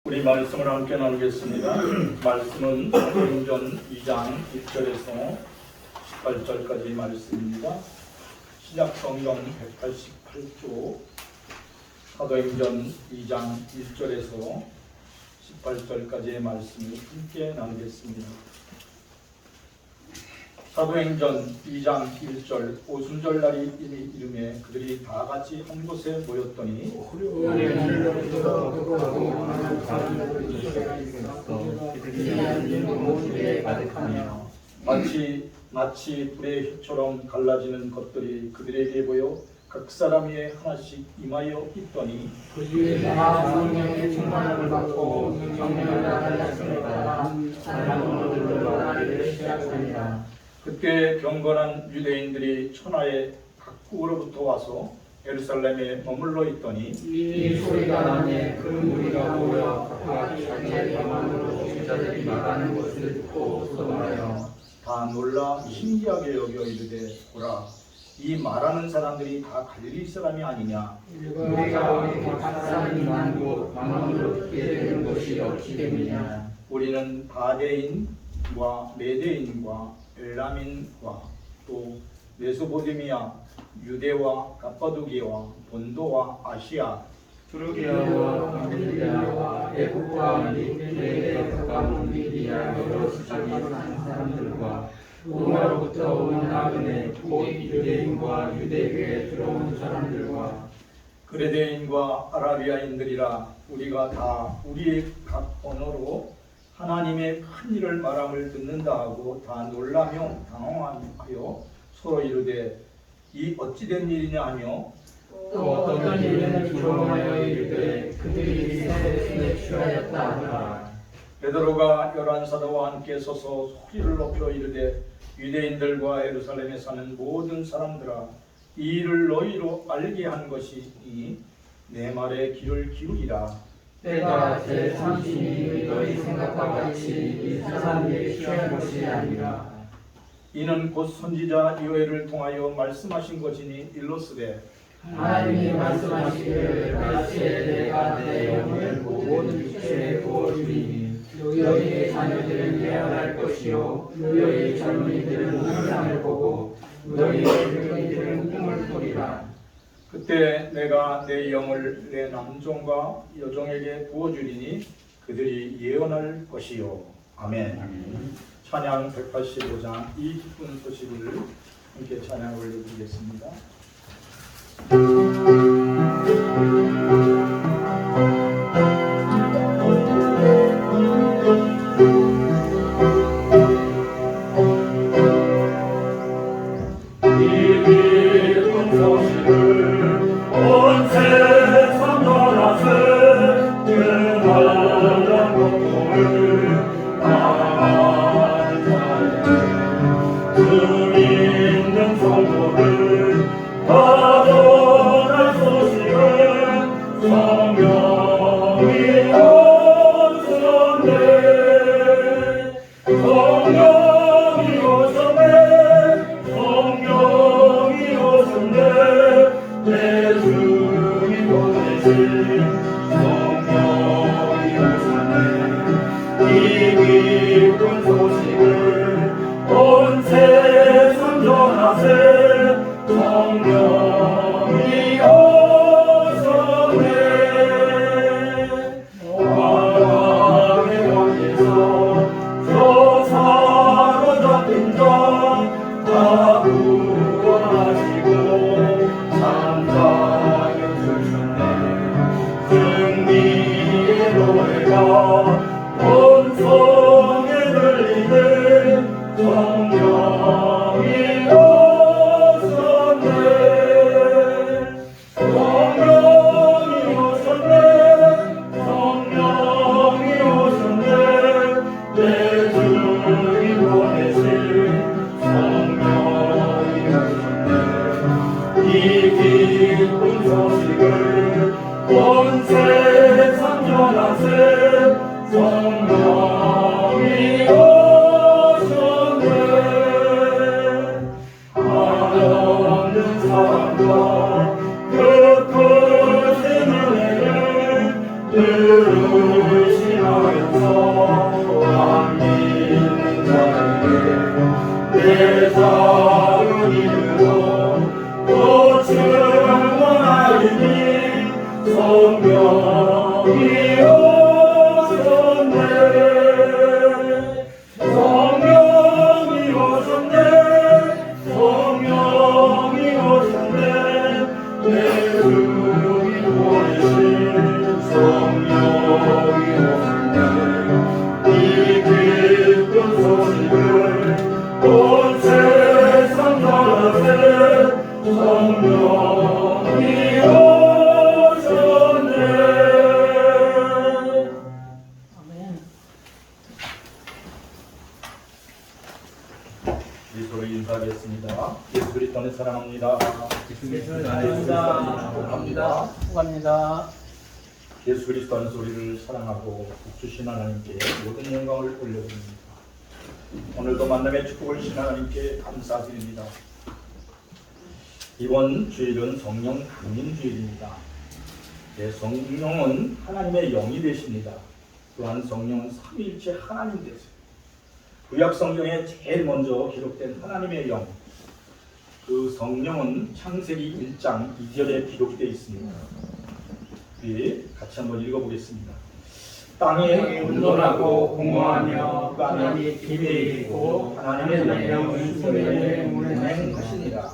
우리 말씀을 함께 나누겠습니다. 말씀은 사도행전 2장 1절에서 18절까지 말씀입니다. 신약성경 188쪽 사도행전 2장 1절에서 18절까지의 말씀을 함께 나누겠습니다. 사도행전 2장 1절 오순절날이 이미 이름에 그들이 다 같이 한 곳에 모였더니 마치 불의 휘처럼 갈라지는 것들이 그들에게 보여 각 사람 위에 하나씩 임하여 있더니 그들이 다 성령의 충만함을 받고 성령을 받았습니다. 하나님을 말하기를 시작합니다. 그때 경건한 유대인들이 천하의 각국으로부터 와서 예루살렘에 머물러 있더니 이 소리가 나니 그 무리가 모여 각각 자기의 방언으로 제자들이 말하는 것을 듣고 소동하여 다 놀라 신기하게 여겨 이르되 보라 이 말하는 사람들이 다 갈릴리 사람이 아니냐. 우리가 우리 각 사람이 만고 방언으로 듣게 되는 것이 어찌 됨이냐. 우리는 바데인과 메데인과 엘라민과 또 메소포타미아, 유대와 갑바도기아와 본도와 아시아, 프루기아와 바빌리아와 애국과 미디아에 가까운 미디아 여러 지방에 사는 사람들과 로마로부터 온 나그네 곧 유대인과 유대교에 들어온 사람들과 그레데인과 아라비아인들이라 우리가 다 우리의 각 언어로 하나님의 큰 일을 말함을 듣는다 하고 다 놀라며 당황하여 서로 이르되 이 어찌된 일이냐 하며 또 어떤 일은 조롱하여 이르되 그들이 세례에 취하였다 하더라. 베드로가 11사도와 함께 서서 소리를 높여 이르되 유대인들과 예루살렘에 사는 모든 사람들아 이 일을 너희로 알게 한 것이니 내 말에 귀를 기울이라. 때가 제30이 너희 생각과 같이 이 사람에게 취할 것이 아니라 이는 곧 선지자 요엘을 통하여 말씀하신 것이니 일러스되 하나님이 말씀하시기를 마치에 내가 내 영을 모든 육체에 부어주리니 너희의 자녀들은 예언할 것이요 너희의 젊은이들은 환상을 보고 너희의 늙은이들은 꿈을 꾸리라. 그때 내가 내 영을 내 남종과 여종에게 부어주리니 그들이 예언할 것이요. 아멘. 찬양 185장 이 기쁜 소식을 함께 찬양 올려드리겠습니다. 그 크신 은혜를 들으시 그리스도 안에 사랑합니다. 축복합니다. 축복합니다. 예수 그리스도 안에서 우리를 사랑하고 주신 하나님께 모든 영광을 올려드립니다. 오늘도 만남의 축복을 주신 하나님께 감사드립니다. 이번 주일은 성령 강림 주일입니다. 네, 성령은 하나님의 영이 되십니다. 또한 성령은 삼위일체 하나님 되세요. 구약 성경에 제일 먼저 기록된 하나님의 영, 그 성령은 창세기 1장 2절에 기록되어 있습니다. 우리 같이 한번 읽어보겠습니다. 땅에 온돈하고 공허하며 바람이 깊이 있고 하나님의 영은 수면에 운행하시니라.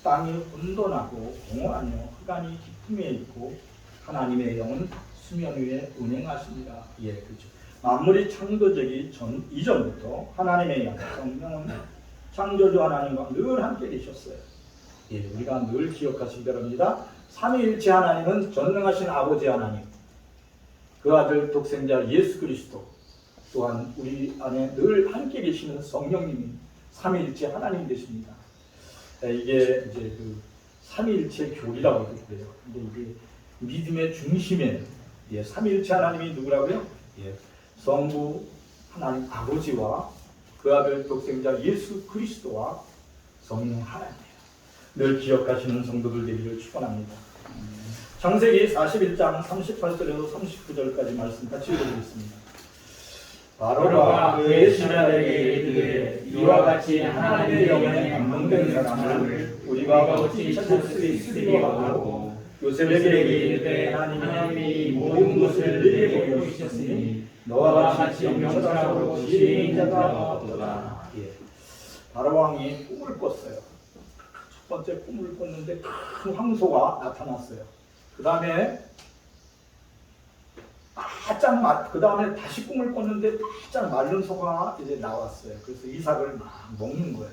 땅이 온돈하고 공허하며 흑암이 깊음에 있고 하나님의 영은 수면 위에 운행하시니라. 예, 그렇죠. 만물이 창조되기 이전부터 하나님의 영, 성령은 창조주 하나님과 늘 함께 계셨어요. 예, 우리가 늘 기억하시기 바랍니다. 삼위일체 하나님은 전능하신 아버지 하나님, 그 아들 독생자 예수 그리스도, 또한 우리 안에 늘 함께 계시는 성령님이 삼위일체 하나님 되십니다. 이게 이제 그 삼위일체 교리라고 그래요. 근데 이게 믿음의 중심에 삼위일체 하나님이 누구라고요? 성부 하나님 아버지와 그 아들 독생자 예수 그리스도와 성령 하나님이에요. 늘 기억하시는 성도들 되기를 축원합니다. 창세기 41장 38절에서 39절까지 말씀 같이 읽어보겠습니다. 바로가 그의 신하들에게 이르되 이와 같이 하나님의 영에 감동된 사람을 우리가 어찌 찾을 수 있으리까 하고 요셉에게 이르되 하나님이 모든 것을 내게 보여주셨으니 너와 같이 명철하고 지혜 있는 자가 없도다. 바로 왕이 꿈을 꿨어요. 첫 번째 꿈을 꿨는데 큰 황소가 나타났어요. 그 다음에 그 다음에 다시 꿈을 꿨는데 바짝 마른 소가 이제 나왔어요. 그래서 이삭을 막 먹는 거예요.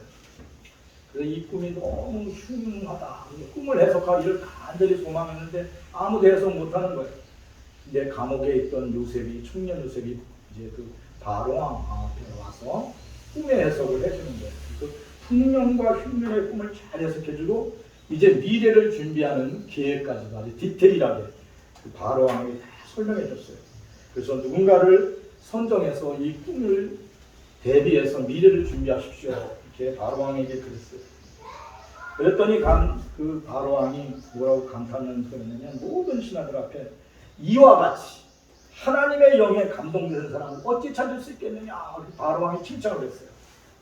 그래서 이 꿈이 너무 흉하다. 꿈을 해석하고 이를 간절히 소망했는데 아무도 해석 못하는 거예요. 근데 감옥에 있던 요셉이, 청년 요셉이 이제 그 바로왕 앞에 와서 꿈의 해석을 해주는 거예요. 그 풍년과 흉년의 꿈을 잘 해석해주고 이제 미래를 준비하는 계획까지 아주 디테일하게 그 바로왕이 다 설명해줬어요. 그래서 누군가를 선정해서 이 꿈을 대비해서 미래를 준비하십시오. 이렇게 바로왕에게 그랬어요. 그랬더니 그 바로왕이 뭐라고 감탄을 했냐면 모든 신하들 앞에 이와 같이 하나님의 영에 감동되는 사람을 어찌 찾을 수 있겠느냐. 바로왕이 칭찬을 했어요.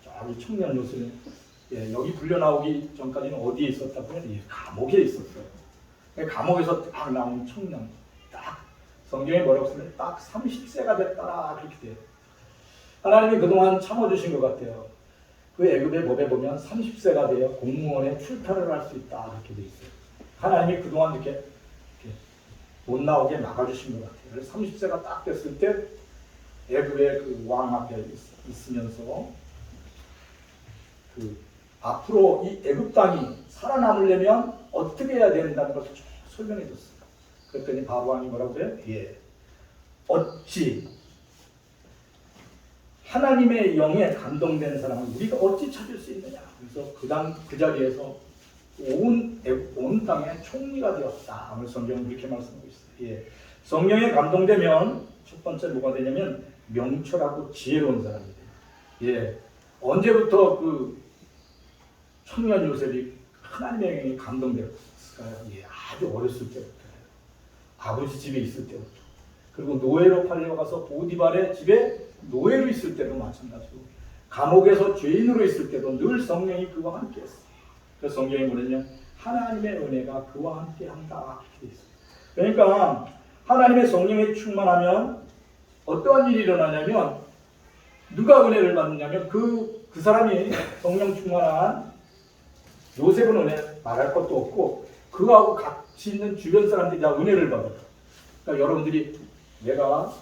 저기 청년 요셉은 여기 불려 나오기 전까지는 어디에 있었다고요? 감옥에 있었어요. 감옥에서 딱 나온 청년, 딱 성경에 뭐라고 쓰면 딱 30세가 됐다 그렇게 돼요. 하나님이 그동안 참아주신 것 같아요. 그 애굽의 법에 보면 30세가 되어 공무원에 출타를 할 수 있다 이렇게 돼 있어요. 하나님이 그동안 이렇게 못 나오게 막아주신 것 같아요. 그래서 30세가 딱 됐을 때 애굽의 그 왕 앞에 있으면서 그 앞으로 이 애굽 땅이 살아남으려면 어떻게 해야 된다는 것을 쭉 설명해 줬어요. 그랬더니 바로왕이 뭐라고 해요? 어찌 하나님의 영에 감동된 사람을 우리가 어찌 찾을 수 있느냐. 그래서 그 자리에서 온 땅의 총리가 되었다. 오늘 성경은 그렇게 말씀하고 있어요. 성령에 감동되면 첫 번째 뭐가 되냐면 명철하고 지혜로운 사람이 돼요. 언제부터 그 청년 요셉이 하나님의 영에 감동되었을까요? 아주 어렸을 때부터. 아버지 집에 있을 때부터. 그리고 노예로 팔려가서 보디발의 집에 노예로 있을 때도 마찬가지고 감옥에서 죄인으로 있을 때도 늘 성령이 그와 함께 했어요. 그래서 성경이 뭐냐면 하나님의 은혜가 그와 함께 한다 이렇게 돼 있어요. 그러니까 하나님의 성령에 충만하면 어떠한 일이 일어나냐면 누가 은혜를 받느냐면 그 사람이 성령 충만한 요셉은 은혜 말할 것도 없고 그하고 같이 있는 주변 사람들이 다 은혜를 받아요. 그러니까 여러분들이 내가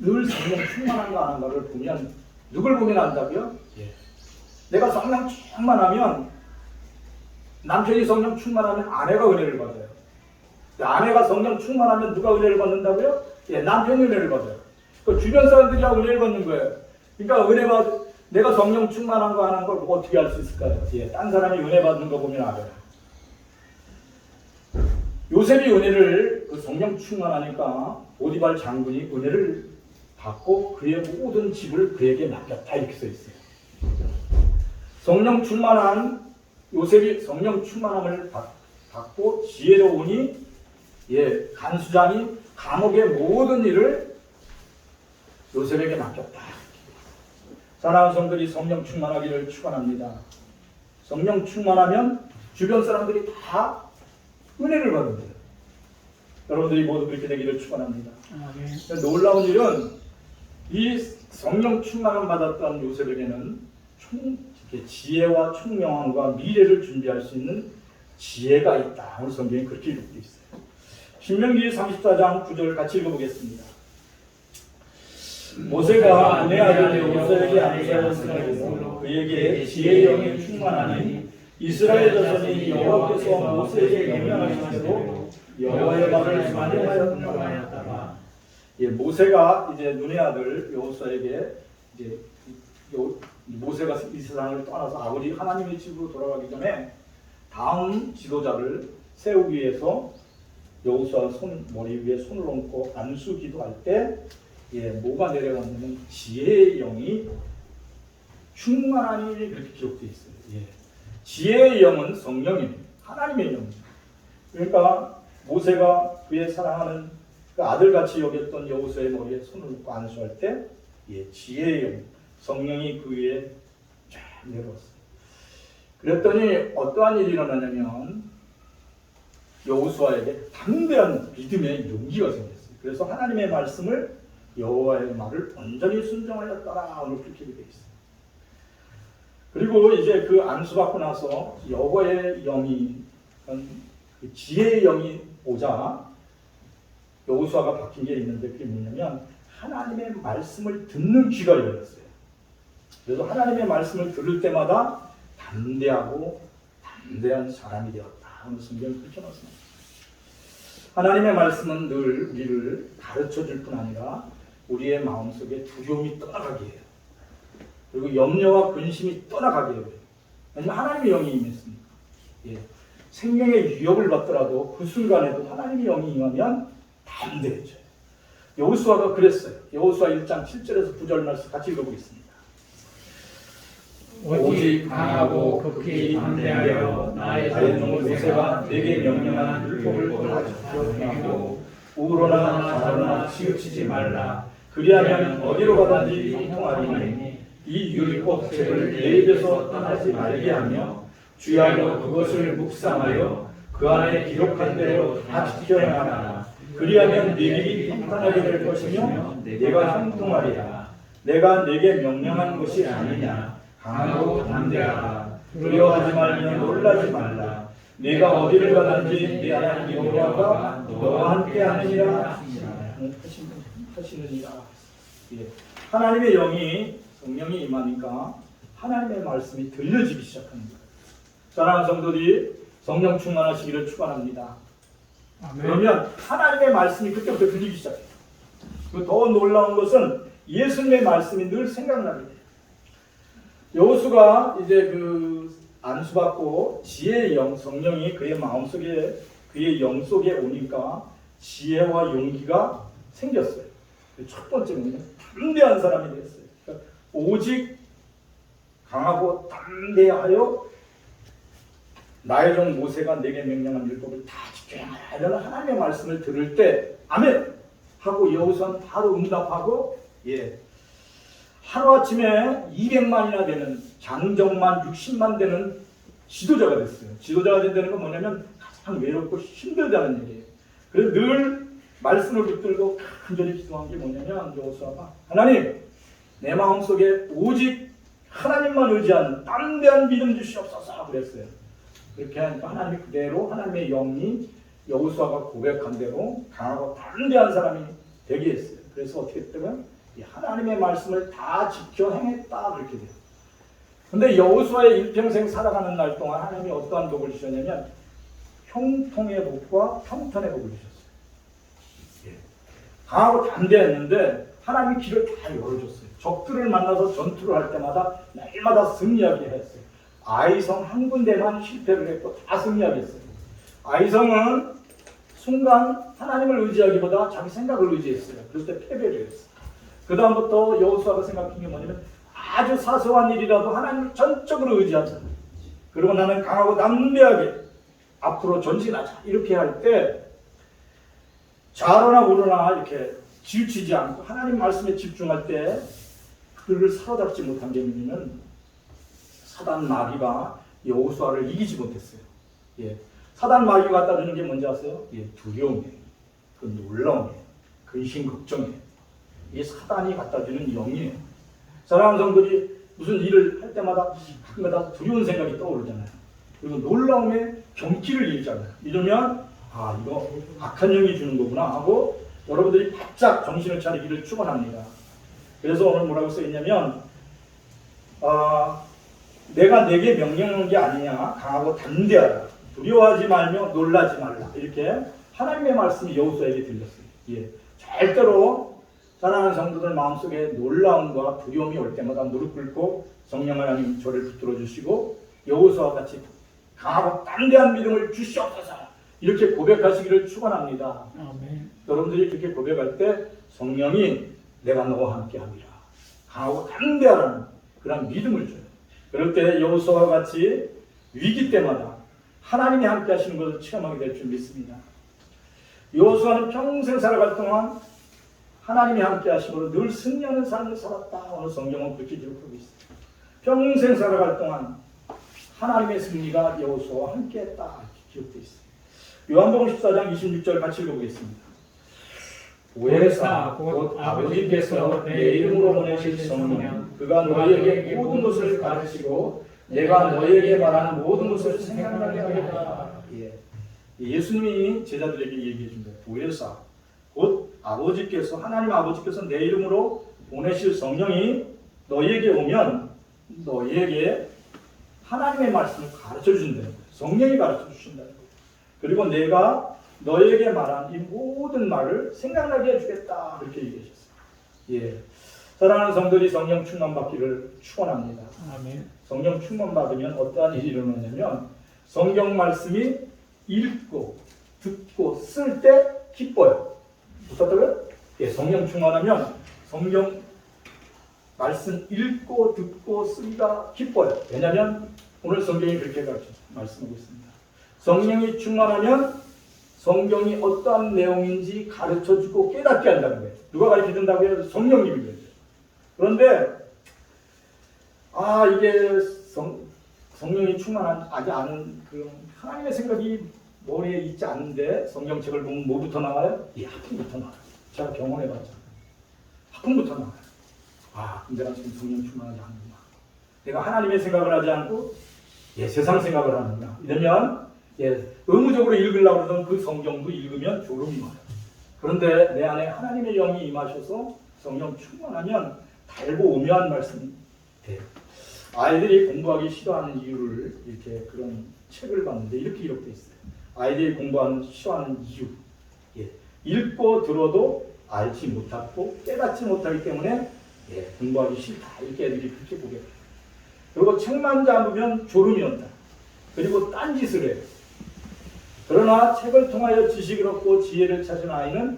늘 성령 충만한가 안 한가를 보면 누굴 보면 안다고요? 내가 성령 충만하면 남편이 성령 충만하면 아내가 은혜를 받아요. 아내가 성령 충만하면 누가 은혜를 받는다고요? 남편이 은혜를 받아요. 그 주변 사람들이 다 은혜를 받는 거예요. 그러니까 내가 성령 충만한 거 안 한 걸 어떻게 알 수 있을까요? 예, 딴 사람이 은혜 받는 거 보면 알아요. 요셉이 은혜를 그 성령 충만하니까 보디발 장군이 은혜를 받고 그의 모든 집을 그에게 맡겼다 이렇게 써 있어요. 성령 충만한 요셉이 성령 충만함을 받고 지혜로우니 예, 간수장이 감옥의 모든 일을 요셉에게 맡겼다. 사랑하는 성들이 성령 충만하기를 축원합니다. 성령 충만하면 주변 사람들이 다 은혜를 받습니다. 여러분들이 모두 그렇게 되기를 축원합니다. 놀라운 일은 이 성령 충만함 받았던 요셉에게는 지혜와 총명함과 미래를 준비할 수 있는 지혜가 있다. 오늘 성경에 그렇게 기록되어 있어요. 신명기 34장 9절 같이 읽어보겠습니다. 모세가 내 아들 여호수아에게 안수하였으므로 그에게 지혜의 영이 충만하니 이스라엘 자손이 여호와께서 모세에게 명령하신 대로 여호와의 말을 만행하였다. 예, 모세가 이제 눈의 아들 여호수아에게 이제 모세가 이 세상을 떠나서 아버지 하나님의 집으로 돌아가기 전에 다음 지도자를 세우기 위해서 여호수아 머리 위에 손을 얹고 안수 기도할 때 예, 뭐가 내려왔냐면 지혜의 영이 충만하니 이렇게 기록되어 있어요. 예. 지혜의 영은 성령입니다. 하나님의 영입니다. 그러니까 모세가 그의 사랑하는 그 아들같이 여겼던 여호수아의 머리에 손을 얹고 안수할 때 예, 지혜의 영, 성령이 그 위에 쫙 내려왔어요. 그랬더니 어떠한 일이 일어나냐면 여호수아에게 담대한 믿음의 용기가 생겼어요. 그래서 하나님의 말씀을 여호와의 말을 온전히 순종하였더라. 오늘 그렇게 되어 있어요. 그리고 이제 그 안수받고 나서 여호와의 영이 그 지혜의 영이 오자 여호수아가 바뀐 게 있는데 그게 뭐냐면 하나님의 말씀을 듣는 귀가 열렸어요. 그래서 하나님의 말씀을 들을 때마다 담대한 사람이 되었다. 오늘 성경을 그렇게 말씀합니다. 하나님의 말씀은 늘 우리를 가르쳐 줄 뿐 아니라 우리의 마음속에 두려움이 떠나가게 해요. 그리고 염려와 근심이 떠나가게 해요. 왜냐하면 하나님의 영이 임했으니까. 예. 생명의 위협을 받더라도 그 순간에도 하나님의 영이 임하면 담대해져요. 여호수아가 그랬어요. 여호수아 1장 7절에서 9절 말씀 같이 읽어보겠습니다. 오직 강하고 극히 담대하여 나의 종 모세가 내게 명령한 율법을 다 지키고 우로나 좌로나 치우치지 말라. 그리하면 어디로 가든지 형통하리니 이 율법책을 내 입에서 떠나지 말게 하며 주야로 그것을 묵상하여 그 안에 기록한 대로 다 지켜야 하라. 그리하면 네 길이 평탄하게 될 것이며 내가 형통하리라. 내가 내게 명령한 것이 아니냐. 강하고 담대하라. 두려워하지 말며 놀라지 말라. 네가 어디를 가든지 네 하나님 여호와가 너와 함께 하느니라 하시느니라. 예. 하나님의 영이 성령이 임하니까 하나님의 말씀이 들려지기 시작합니다. 사랑하는 성도들이 성령 충만하시기를 축원합니다. 그러면 하나님의 말씀이 그때부터 들리기 시작해요. 더 놀라운 것은 예수님의 말씀이 늘 생각나게 돼요. 여호수가 이제 그 안수받고 지혜의 영, 성령이 그의 마음속에, 그의 영 속에 오니까 지혜와 용기가 생겼어요. 첫 번째는 담대한 사람이 됐어요. 그러니까 오직 강하고 담대하여 나의 종 모세가 내게 명령한 율법을 다 지켜야 하라. 이런 하나님의 말씀을 들을 때 아멘 하고 여호수아는 바로 응답하고 예. 하루아침에 200만이나 되는 장정만 60만 되는 지도자가 됐어요. 지도자가 된다는 건 뭐냐면 가장 외롭고 힘들다는 얘기예요. 그래서 늘 말씀을 붙들고 간절히 기도한 게 뭐냐면 여호수아가 하나님 내 마음속에 오직 하나님만 의지하는 담대한 믿음 주시옵소서 그랬어요. 그렇게 하니까 하나님이 그대로 하나님의 영이 여호수아가 고백한 대로 강하고 담대한 사람이 되게 했어요. 그래서 어떻게 했다면 하나님의 말씀을 다 지켜 행했다 그렇게 돼요. 근데 여호수아의 일평생 살아가는 날 동안 하나님이 어떠한 복을 주셨냐면 형통의 복과 평탄의 복을 주셨어요. 예. 강하고 담대했는데 하나님이 길을 다 열어줬어요. 적들을 만나서 전투를 할 때마다 날마다 승리하게 했어요. 아이성 한 군데만 실패를 했고 다 승리하게 했어요. 아이성은 순간 하나님을 의지하기보다 자기 생각을 의지했어요. 그럴 때 패배를 했어요. 그 다음부터 여호수아가 생각한 게 뭐냐면 아주 사소한 일이라도 하나님을 전적으로 의지하자. 그리고 나는 강하고 담대하게 앞으로 전진하자. 이렇게 할 때 좌로나 우로나 이렇게 지우치지 않고 하나님 말씀에 집중할 때 그를 사로잡지 못한 게 뭐냐면 사단 마귀가 여호수아를 이기지 못했어요. 예. 사단 마귀가 갖다 주는 게 뭔지 아세요? 예, 두려움이에요. 그 놀라움이에요. 근심 걱정이에요. 이게 사단이 갖다 주는 영이에요. 사랑하는 성도들이 무슨 일을 할 때마다 가끔가다 두려운 생각이 떠오르잖아요. 그리고 놀라움에 경기를 잃잖아요. 이러면 아 이거 악한 영이 주는 거구나 하고 여러분들이 바짝 정신을 차리기를 축원합니다. 그래서 오늘 뭐라고 써있냐면 내가 내게 명령한 게 아니냐 강하고 담대하라 두려워하지 말며 놀라지 말라 이렇게 하나님의 말씀이 여호수아에게 들렸어요. 예, 절대로 사랑하는 성도들 마음속에 놀라움과 두려움이 올 때마다 무릎 꿇고 성령 하나님 저를 붙들어 주시고 여호수아와 같이 강하고 담대한 믿음을 주시옵소서 이렇게 고백하시기를 축원합니다. 아멘. 여러분들이 그렇게 고백할 때 성령이 내가 너와 함께함이라 강하고 담대하라는 그런 믿음을 줘요. 그럴 때 여호수아와 같이 위기 때마다 하나님이 함께 하시는 것을 체험하게 될 줄 믿습니다. 여호수아는 평생 살아갈 동안 하나님이 함께 하심으로 늘 승리하는 삶을 살았다. 오늘 성경은 그렇게 기록하고 있어요. 평생 살아갈 동안 하나님의 승리가 여호수아와 함께했다. 이렇게 기록되어 있어요. 요한복음 14장 26절 같이 읽어보겠습니다. 보혜사 곧 아버지께서 내 이름으로 보내실 성령 그가 너희에게 모든 것을 가르치고 내가 너희에게 말하는 모든 것을 생각나게 하겠다. 예. 예수님이 제자들에게 얘기해 준 거예요. 보혜사 곧 아버지께서 하나님 아버지께서 내 이름으로 보내실 성령이 너희에게 오면 너희에게 하나님의 말씀을 가르쳐 준다는 거예요. 성령이 가르쳐 주신다는 거예요. 그리고 내가 너희에게 말한 이 모든 말을 생각나게 해주겠다. 그렇게 얘기하셨어요. 예. 사랑하는 성도들이 성령 충만 받기를 축원합니다. 아멘. 성령 충만 받으면 어떠한 일이 일어나냐면 성경 말씀이 읽고 듣고 쓸 때 기뻐요. 어떻다고요? 예, 성령 충만하면 성경 말씀 읽고 듣고 쓰기가 기뻐요. 왜냐하면 오늘 성경이 그렇게 말씀하고 있습니다. 성령이 충만하면 성경이 어떠한 내용인지 가르쳐주고 깨닫게 한다는 거예요. 누가 가르쳐준다고 해요? 성령님이 그래요. 그런데 이게 성령이 충만하지 않은 그런 하나님의 생각이 머리에 있지 않은데 성경책을 보면 뭐부터 나와요? 이 학문부터 나와요. 제가 경험해봤잖아요. 학문부터 나와요. 근데 나 지금 성령 충만하지 않는구나. 내가 하나님의 생각을 하지 않고 세상 생각을 하는구나. 이러면 의무적으로 읽으려고 그러던 그 성경도 읽으면 졸음이 와요. 그런데 내 안에 하나님의 영이 임하셔서 성령 충만하면 달고 오묘한 말씀이 돼요. 아이들이 공부하기 싫어하는 이유를 이렇게 그런 책을 봤는데 이렇게 기록되어 있어요. 아이들이 공부하는 싫어하는 이유. 읽고 들어도 알지 못하고 깨닫지 못하기 때문에 공부하기 싫다. 이렇게 애들이 그렇게 보게 돼요. 그리고 책만 잡으면 졸음이 온다. 그리고 딴짓을 해요. 그러나 책을 통하여 지식을 얻고 지혜를 찾은 아이는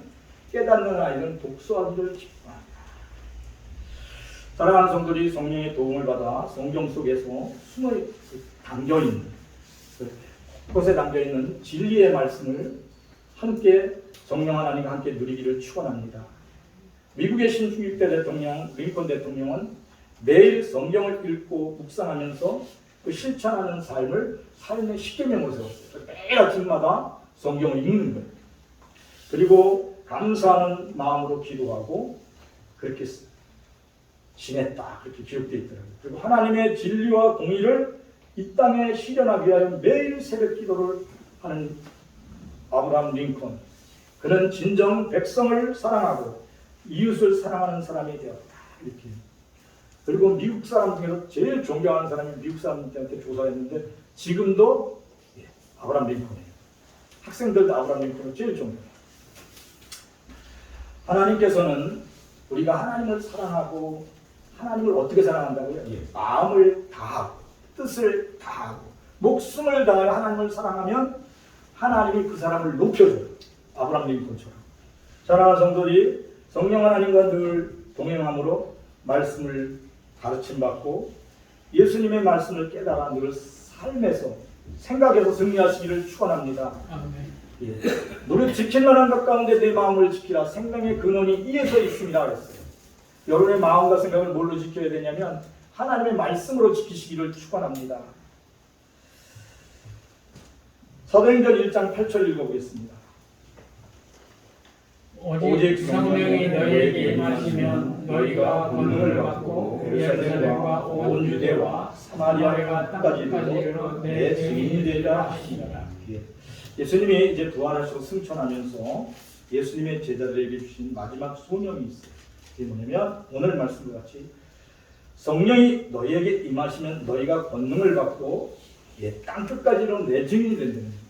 깨닫는 아이는 독서하기를 기뻐한다. 사랑하는 성도들이 성령의 도움을 받아 성경 속에서 숨어 담겨있는 곳에 담겨있는 진리의 말씀을 함께 성령 하나님과 함께 누리기를 축원합니다. 미국의 신중립대 대통령 링컨 대통령은 매일 성경을 읽고 묵상하면서 그 실천하는 삶을 삶의 10계명으로 세웠어요. 매일 아침마다 성경을 읽는 거예요. 그리고 감사하는 마음으로 기도하고 그렇게 지냈다. 그렇게 기록되어 있더라고요. 그리고 하나님의 진리와 공의를 이 땅에 실현하기 위하여 매일 새벽 기도를 하는 아브라함 링컨. 그는 진정 백성을 사랑하고 이웃을 사랑하는 사람이 되었다. 이렇게. 그리고 미국 사람 중에서 제일 존경하는 사람이 미국 사람들한테 조사했는데 지금도 아브라함 링컨이에요. 학생들도 아브라함 링컨을 제일 존경해요. 하나님께서는 우리가 하나님을 사랑하고 하나님을 어떻게 사랑한다고요? 마음을 다하고 뜻을 다하고 목숨을 다하여 하나님을 사랑하면 하나님이 그 사람을 높여줘요. 아브라함 링컨처럼. 사랑하는 성도들이 성령 하나님과 늘 동행함으로 말씀을 가르침받고 예수님의 말씀을 깨달아 늘 삶에서 생각에서 승리하시기를 축원합니다. 아멘. 너를 지킬 만한 것 가운데 내 마음을 지키라. 생명의 근원이 이에서 있습니다 그랬어요. 여러분의 마음과 생각을 뭘로 지켜야 되냐면 하나님의 말씀으로 지키시기를 축원합니다. 사도행전 1장 8절 읽어보겠습니다. 오직 성령이 너희에게 임하시면 너희가 권능을 받고 예루살렘과 온 유대와 사마리아가 땅까지 이르러 내 증인이 되리라 하시니라. 예수님이 이제 부활하시고 승천하면서 예수님의 제자들에게 주신 마지막 소명이 있어요. 그게 뭐냐면 오늘 말씀과 같이 성령이 너희에게 임하시면 너희가 권능을 받고 땅끝까지 이르러 내 증인이 된다는 거예요.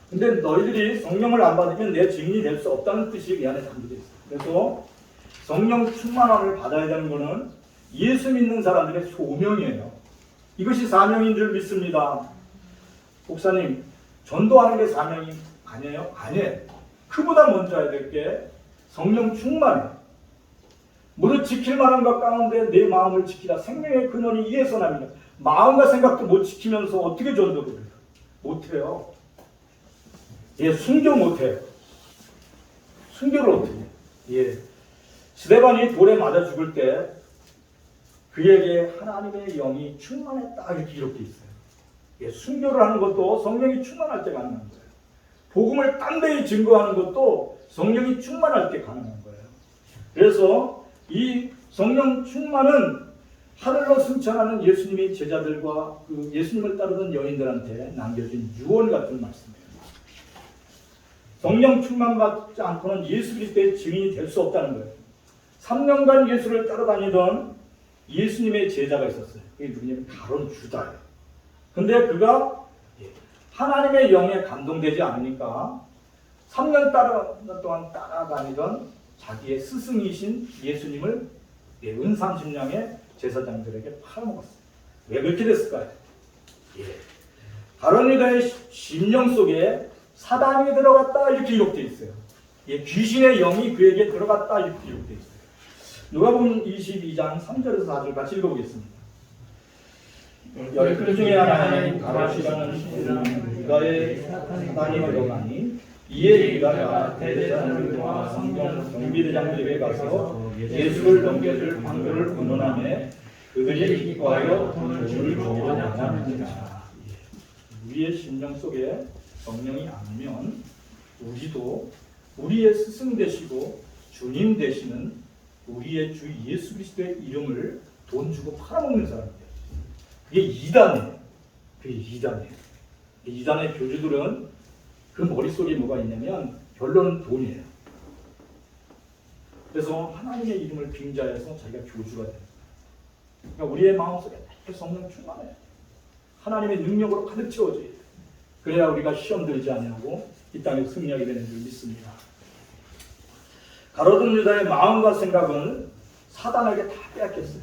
근데 너희들이 성령을 안 받으면 내 증인이 될 수 없다는 뜻이 이 안에 담겨져 있어요. 그래서 성령 충만함을 받아야 되는 것은 예수 믿는 사람들의 소명이에요. 이것이 사명인 줄 믿습니다. 목사님, 전도하는 게 사명이 아니에요? 아니에요. 그보다 먼저 해야 될 게 성령 충만해. 무릇 지킬 만한 것 가운데 내 마음을 지키라. 생명의 근원이 이에서 납니다. 마음과 생각도 못 지키면서 어떻게 전도를 해요? 못해요. 순교 못해요. 순교를 어떻게 해요? 스데반이 돌에 맞아 죽을 때 그에게 하나님의 영이 충만했다 이렇게 기록되어 있어요. 순교를 하는 것도 성령이 충만할 때 가능한 거예요. 복음을 딴데히 증거하는 것도 성령이 충만할 때 가능한 거예요. 그래서 이 성령 충만은 하늘로 승천하는 예수님의 제자들과 그 예수님을 따르던 여인들한테 남겨진 유언 같은 말씀이에요. 성령 충만받지 않고는 예수 그리스도의 증인이 될 수 없다는 거예요. 3년간 예수를 따라다니던 예수님의 제자가 있었어요. 그게 누구냐면 가룟 유다예요. 근데 그가 하나님의 영에 감동되지 않으니까 3년 동안 따라다니던 자기의 스승이신 예수님을 은30냥의 제사장들에게 팔아먹었어요. 왜 그렇게 됐을까요? 가룟 유다의 심령 속에 사단이 들어갔다 이렇게 기록되어 있어요. 귀신의 영이 그에게 들어갔다 이렇게 기록되어 있어요. 누가복음 22장 3절에서 4절 같이 읽어보겠습니다. 그 중에 하나는 가룟이라는 유다의 사단이 들어가니 이에 유다가 대제사장들과 성경 경비대장들에게 가서 예수를 넘겨줄 방도를 의논하며 그들이 기뻐하여 돈을 주고 원하느니라. 우리의 심령 속에 성령이 아니면 우리도 우리의 스승 되시고 주님 되시는 우리의 주 예수 그리스도의 이름을 돈 주고 팔아먹는 사람이에요. 그게 이단이에요. 그게 이단이에요. 이단의 교주들은 그 머릿속에 뭐가 있냐면 결론은 돈이에요. 그래서 하나님의 이름을 빙자해서 자기가 교주가 돼요. 그러니까 우리의 마음속에 성령 충만해요. 하나님의 능력으로 가득 채워져야 돼요. 그래야 우리가 시험 들지 아니하고 이 땅에 승리하게 되는 줄 믿습니다. 가룟 유다의 마음과 생각은 사단에게 다 빼앗겼어요.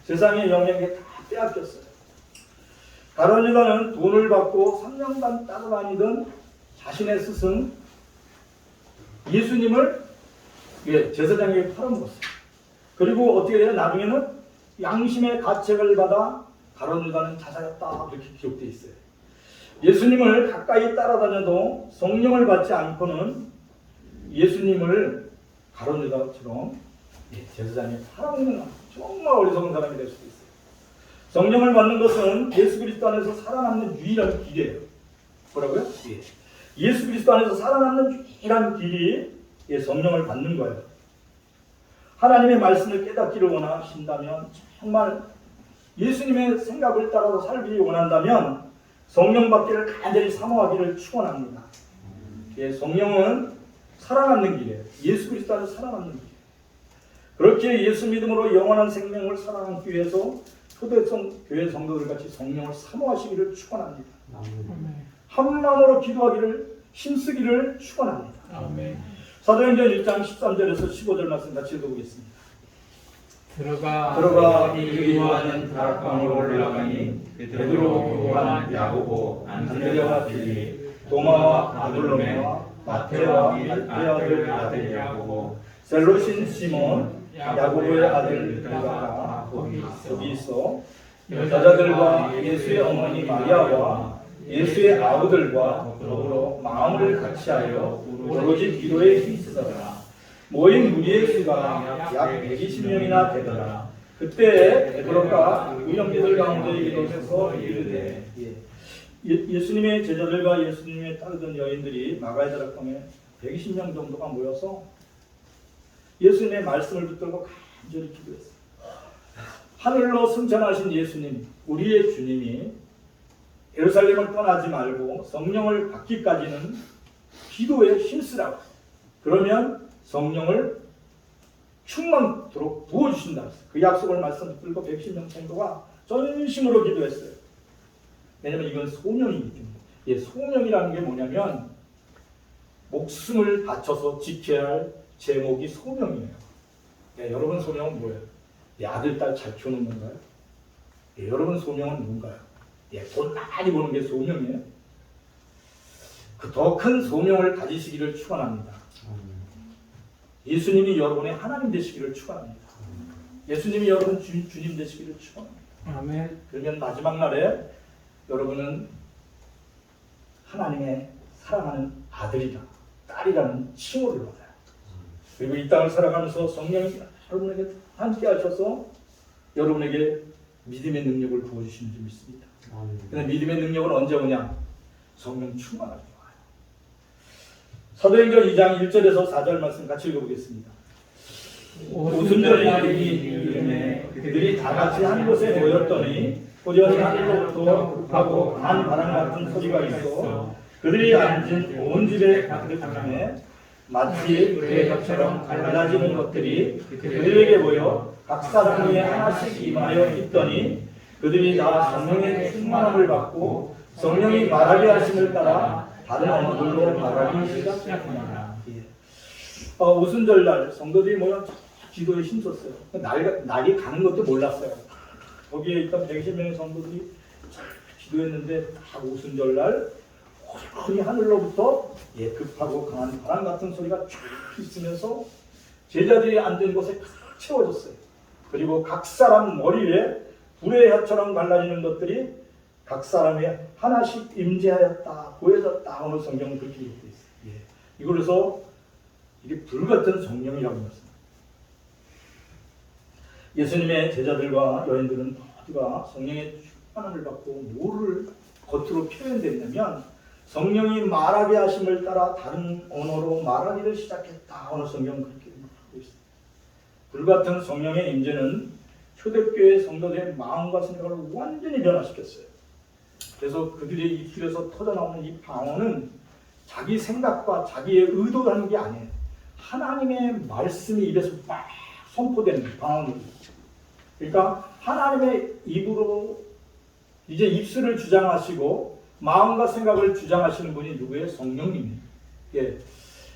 세상의 영역에 다 빼앗겼어요. 가룟 유다는 돈을 받고 3년간 따라다니던 자신의 스승 예수님을 제사장에게 팔아먹었어요. 그리고 어떻게 돼요? 나중에는 양심의 가책을 받아 가룟 유다는 자살했다 이렇게 기록되어 있어요. 예수님을 가까이 따라다녀도 성령을 받지 않고는 예수님을 가룟 유다처럼 제사장에 팔아먹는 정말 어리석은 사람이 될 수도 있어요. 성령을 받는 것은 예수 그리스도 안에서 살아남는 유일한 길이에요. 뭐라고요? 예수 그리스도 안에서 살아남는 유일한 길이 성령을 받는 거예요. 하나님의 말씀을 깨닫기를 원하신다면 정말 예수님의 생각을 따라서 살기를 원한다면 성령 받기를 간절히 사모하기를 축원합니다. 성령은 살아남는 길이에요. 예수 그리스도 안에서 살아남는 길이에요. 그렇게 예수 믿음으로 영원한 생명을 살아남기 위해서 초대성 교회 성도들 같이 성령을 사모하시기를 축원합니다. 한 마음으로 기도하기를 힘쓰기를 축원합니다. 사도행전 1장 13절에서 15절 말씀 같이 읽어보겠습니다. 들어가 요한은 다락방으로 올라가니 베드로, 요한, 야고보, 안드레와 빌립, 도마와 바돌로메와 마테와 알페아의 아들 야고보, 셀로신 시몬, 야고보의 아들 유다가 거기 있어 여자들과 예수의 어머니 마리아와 예수의 아우들과 더불어 마음을 같이하여 오로지 기도에 힘쓰더라. 모인 무리의 수가 약 120명이나 되더라. 그때 베드로가 의형제들 가운데 일어서서 이르되 예수님의 제자들과 예수님의 따르던 여인들이 마가의 다락방에 120명 정도가 모여서 예수님의 말씀을 붙들고 간절히 기도했어요. 하늘로 승천하신 예수님, 우리의 주님이 예루살렘을 떠나지 말고 성령을 받기까지는 기도에 힘쓰라고. 그러면 성령을 충만토록 부어주신다. 그 약속을 말씀 붙들고 110명 정도가 전심으로 기도했어요. 왜냐면 이건 소명이기 때문에. 소명이라는 게 뭐냐면 목숨을 바쳐서 지켜야 할 제목이 소명이에요. 여러분 소명은 뭐예요? 아들, 딸 잘 키우는 건가요? 여러분 소명은 뭔가요? 돈 많이 버는 게 소명이에요. 그 더 큰 소명을 가지시기를 축원합니다. 예수님이 여러분의 하나님 되시기를 축원합니다. 예수님이 여러분 주님 되시기를 축원합니다. 아멘. 그러면 마지막 날에 여러분은 하나님의 사랑하는 아들이다, 딸이라는 칭호를 받아요. 그리고 이 땅을 살아가면서 성령이 여러분에게 함께 하셔서 여러분에게 믿음의 능력을 부어주시는 줄 믿습니다. 근데 믿음의 능력은 언제 오냐? 성령 충만할 때 와요. 사도행전 2장 1절에서 4절 말씀 같이 읽어보겠습니다. 오순절날이 이름에 그들이 다 같이 한 곳에 모였더니 호련히 하늘로부터 급하고 강한 바람 같은 소리가 있어 그들이 앉은 온 집에 가득하며 마치 그레처럼 갈라지는 것들이 그들에게 보여 각 사람 위에 하나씩 임하여 있더니 그들이 다 성령의 충만함을 받고 성령이 말하게 하심을 따라 다른 언어들로 말하기 시작하니라. 오순절날 성도들이 모여 기도에 힘썼어요. 날이 가는 것도 몰랐어요. 거기에 있던 120명의 성도들이 기도했는데 다 오순절날 흔히 하늘로부터 급하고 강한 바람 같은 소리가 쫙 있으면서 제자들이 앉은 곳에 꽉 채워졌어요. 그리고 각 사람 머리에 불의 혀처럼 갈라지는 것들이 각 사람에 하나씩 임재하였다, 보여졌다 하는 성경은 그렇게 기록되어 있어요. 이걸로서 이게 불같은 성령이라고 했습니다. 예수님의 제자들과 여인들은 모두가 성령의 충만함을 받고 뭐를 겉으로 표현됐냐면 성령이 말하게 하심을 따라 다른 언어로 말하기를 시작했다 하는 성경은 그렇게 말하고 있습니다. 불같은 성령의 임재는 초대교회 성도들의 마음과 생각을 완전히 변화시켰어요. 그래서 그들의 입술에서 터져나오는 이 방언은 자기 생각과 자기의 의도로 하는 게 아니에요. 하나님의 말씀이 입에서 막 선포되는 방언으로. 그러니까 하나님의 입으로 이제 입술을 주장하시고 마음과 생각을 주장하시는 분이 누구예요? 성령님이에요.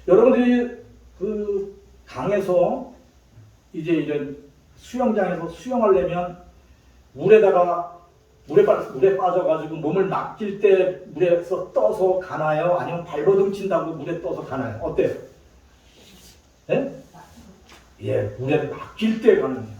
여러분들이 그 강에서 이제 이런 수영장에서 수영하려면 물에 빠져가지고 몸을 맡길 때 물에서 떠서 가나요? 아니면 발버둥 친다고 물에 떠서 가나요? 어때요? 네? 물에 맡길 때 가는 거예요.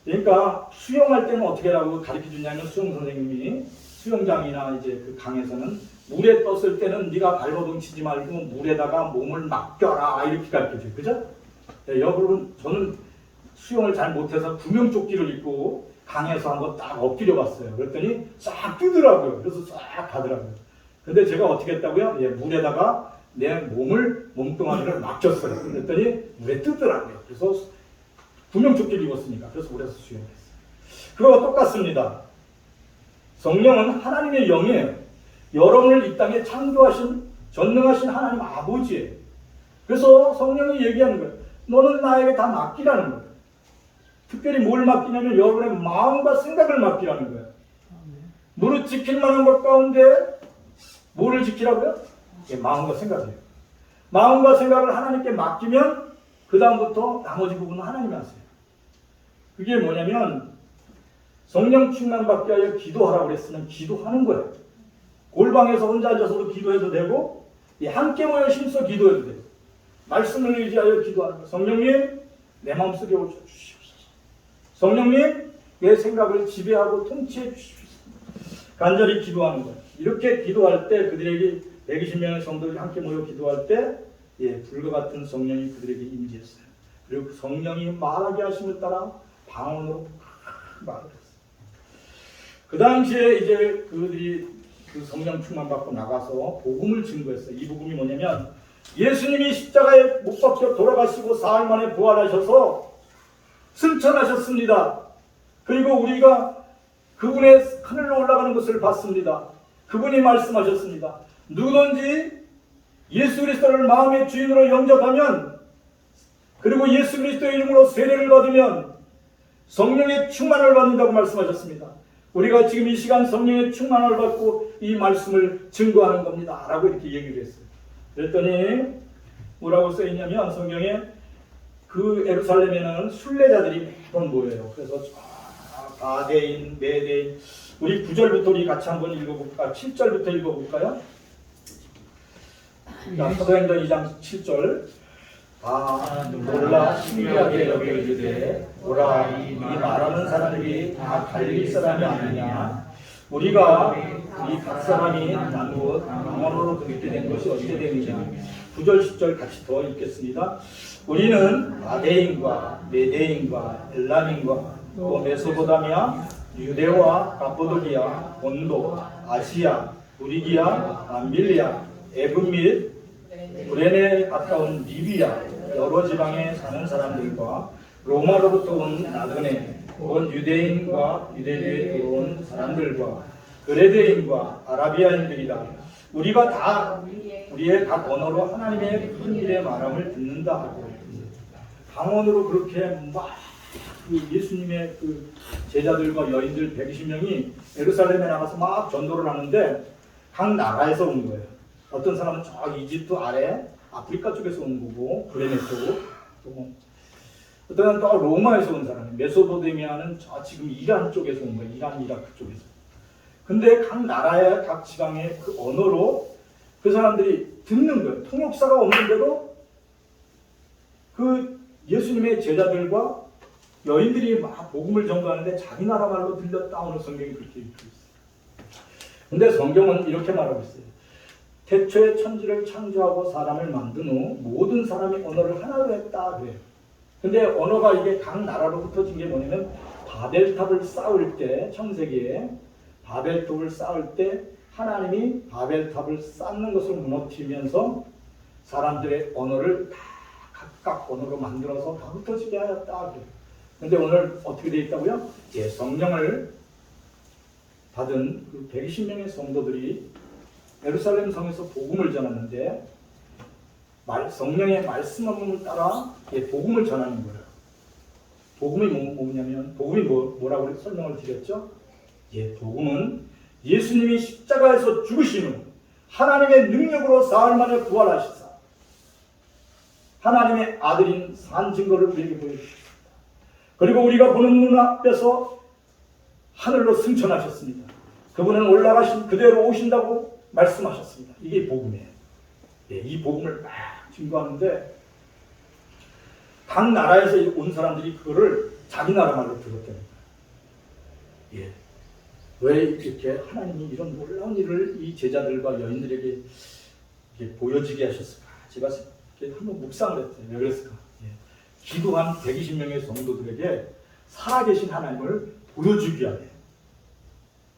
그러니까 수영할 때는 어떻게 하라고 가르쳐 주냐면 수영 선생님이 수영장이나 이제 그 강에서는 물에 떴을 때는 네가 발버둥 치지 말고 물에다가 몸을 맡겨라 이렇게 가르쳐 줘요. 그죠? 여러분 저는 수영을 잘 못해서 구명조끼를 입고 강에서 한번 딱 엎드려 봤어요. 그랬더니 싹 뜨더라고요. 그래서 싹 가더라고요. 근데 제가 어떻게 했다고요? 물에다가 내 몸뚱아리를 맡겼어요. 그랬더니 물에 뜨더라고요. 그래서 구명조끼를 입었으니까. 그래서 물에서 수영했어요. 그거와 똑같습니다. 성령은 하나님의 영이에요. 여러분을 이 땅에 창조하신 전능하신 하나님 아버지예요. 그래서 성령이 얘기하는 거예요. 너는 나에게 다 맡기라는 거예요. 특별히 뭘 맡기냐면 여러분의 마음과 생각을 맡기라는 거예요. 무릇 지킬 만한 것 가운데 뭐를 지키라고요? 이게 마음과 생각이에요. 마음과 생각을 하나님께 맡기면 그 다음부터 나머지 부분은 하나님이 하세요. 그게 뭐냐면 성령 충만 받게 하여 기도하라고 그랬으면 기도하는 거예요. 골방에서 혼자 앉아서도 기도해도 되고 함께 모여 힘써 기도해도 돼요. 말씀을 의지하여 기도하는 거예요. 성령님 내 마음속에 오셔 주시옵소서. 성령님 내 생각을 지배하고 통치해 주시옵소서. 간절히 기도하는 거예요. 이렇게 기도할 때 그들에게 120명의 성도들이 함께 모여 기도할 때 불과 같은 성령이 그들에게 임재했어요. 그리고 그 성령이 말하게 하심을 따라 방언으로 말을 했어요. 그 당시에 이제 그들이 그 성령 충만 받고 나가서 복음을 증거했어요. 이 복음이 뭐냐면 예수님이 십자가에 못 박혀 돌아가시고 사흘 만에 부활하셔서 승천하셨습니다. 그리고 우리가 그분의 하늘로 올라가는 것을 봤습니다. 그분이 말씀하셨습니다. 누구든지 예수 그리스도를 마음의 주인으로 영접하면 그리고 예수 그리스도의 이름으로 세례를 받으면 성령의 충만을 받는다고 말씀하셨습니다. 우리가 지금 이 시간 성령의 충만을 받고 이 말씀을 증거하는 겁니다 라고 이렇게 얘기를 했어요. 그랬더니 뭐라고 써있냐면 성경에 그 예루살렘에는 순례자들이 매번 모여요. 그래서 가대인, 메대인 우리 9절부터 우리 같이 한번 읽어볼까요? 7절부터 읽어볼까요? 자, 사도행전 2장 7절 놀라 신기하게 여겨지되 오라 이 말하는 사람들이 다 갈릴리 사람이 아니냐 우리가 이 각 사람이 나누어 방언으로 듣게 된 것이 어떻게 되느냐 9절 10절 같이 더 읽겠습니다. 우리는 가대인과 메대인과 엘람인과 또 메소포타미아 유대와 갑보도기아 본도 아시아 브리기아 남빌리아 애굽 및 구레네에 가까운 리비아 여러 지방에 사는 사람들과 로마로부터 온 나그네 온 유대인과 유대교에 들어온 사람들과 그레데인과 아라비아인들이다. 우리가 다 우리의 각 언어로 하나님의 큰 일의 말함을 듣는다 하고 방언으로 그렇게 막 예수님의 그 제자들과 여인들 120명이 예루살렘에 나가서 막 전도를 하는데 각 나라에서 온 거예요. 어떤 사람은 저 이집트 아래 아프리카 쪽에서 온 거고 구레네 쪽, 또 어떤 사람은 또 로마에서 온 사람이 메소포타미아는 저 지금 이란 쪽에서 온 거예요. 이란 이라크 쪽에서. 근데 각 나라의 각 지방의 그 언어로 그 사람들이 듣는 거예요. 통역사가 없는데도 그 예수님의 제자들과 여인들이 막 복음을 전가하는데 자기 나라 말로 들렸다 오늘 성경이 그렇게 읽고 있어요. 근데 성경은 이렇게 말하고 있어요. 태초에 천지를 창조하고 사람을 만든 후 모든 사람이 언어를 하나로 했다 그래요. 근데 언어가 이게 각 나라로 흩어진 게 뭐냐면 바벨탑을 쌓을 때 창세기에 바벨탑을 쌓을 때 하나님이 바벨탑을 쌓는 것을 무너뜨리면서 사람들의 언어를 다 각각 언어로 만들어서 다 흩어지게 하였다 그래요. 근데 오늘 어떻게 되어 있다고요? 성령을 받은 그 120명의 성도들이 예루살렘 성에서 복음을 전하는데 성령의 말씀을 따라 복음을 전하는 거예요. 복음이 뭐냐면 복음이 뭐라고 설명을 드렸죠? 복음은 예수님이 십자가에서 죽으신 후 하나님의 능력으로 사흘 만에 부활하시사 하나님의 아들인 산 증거를 우리에게 보여주셨습니다. 그리고 우리가 보는 눈앞에서 하늘로 승천하셨습니다. 그분은 올라가신 그대로 오신다고 말씀하셨습니다. 이게 복음이에요. 이 복음을 막 증거하는데 각 나라에서 온 사람들이 그거를 자기 나라 말로 들었다는 거예요. 왜 이렇게 하나님이 이런 놀라운 일을 이 제자들과 여인들에게 보여지게 하셨을까? 제가 한번 묵상을 했어요. 왜 그랬을까? 기도한 120명의 성도들에게 살아계신 하나님을 보여주기 위하여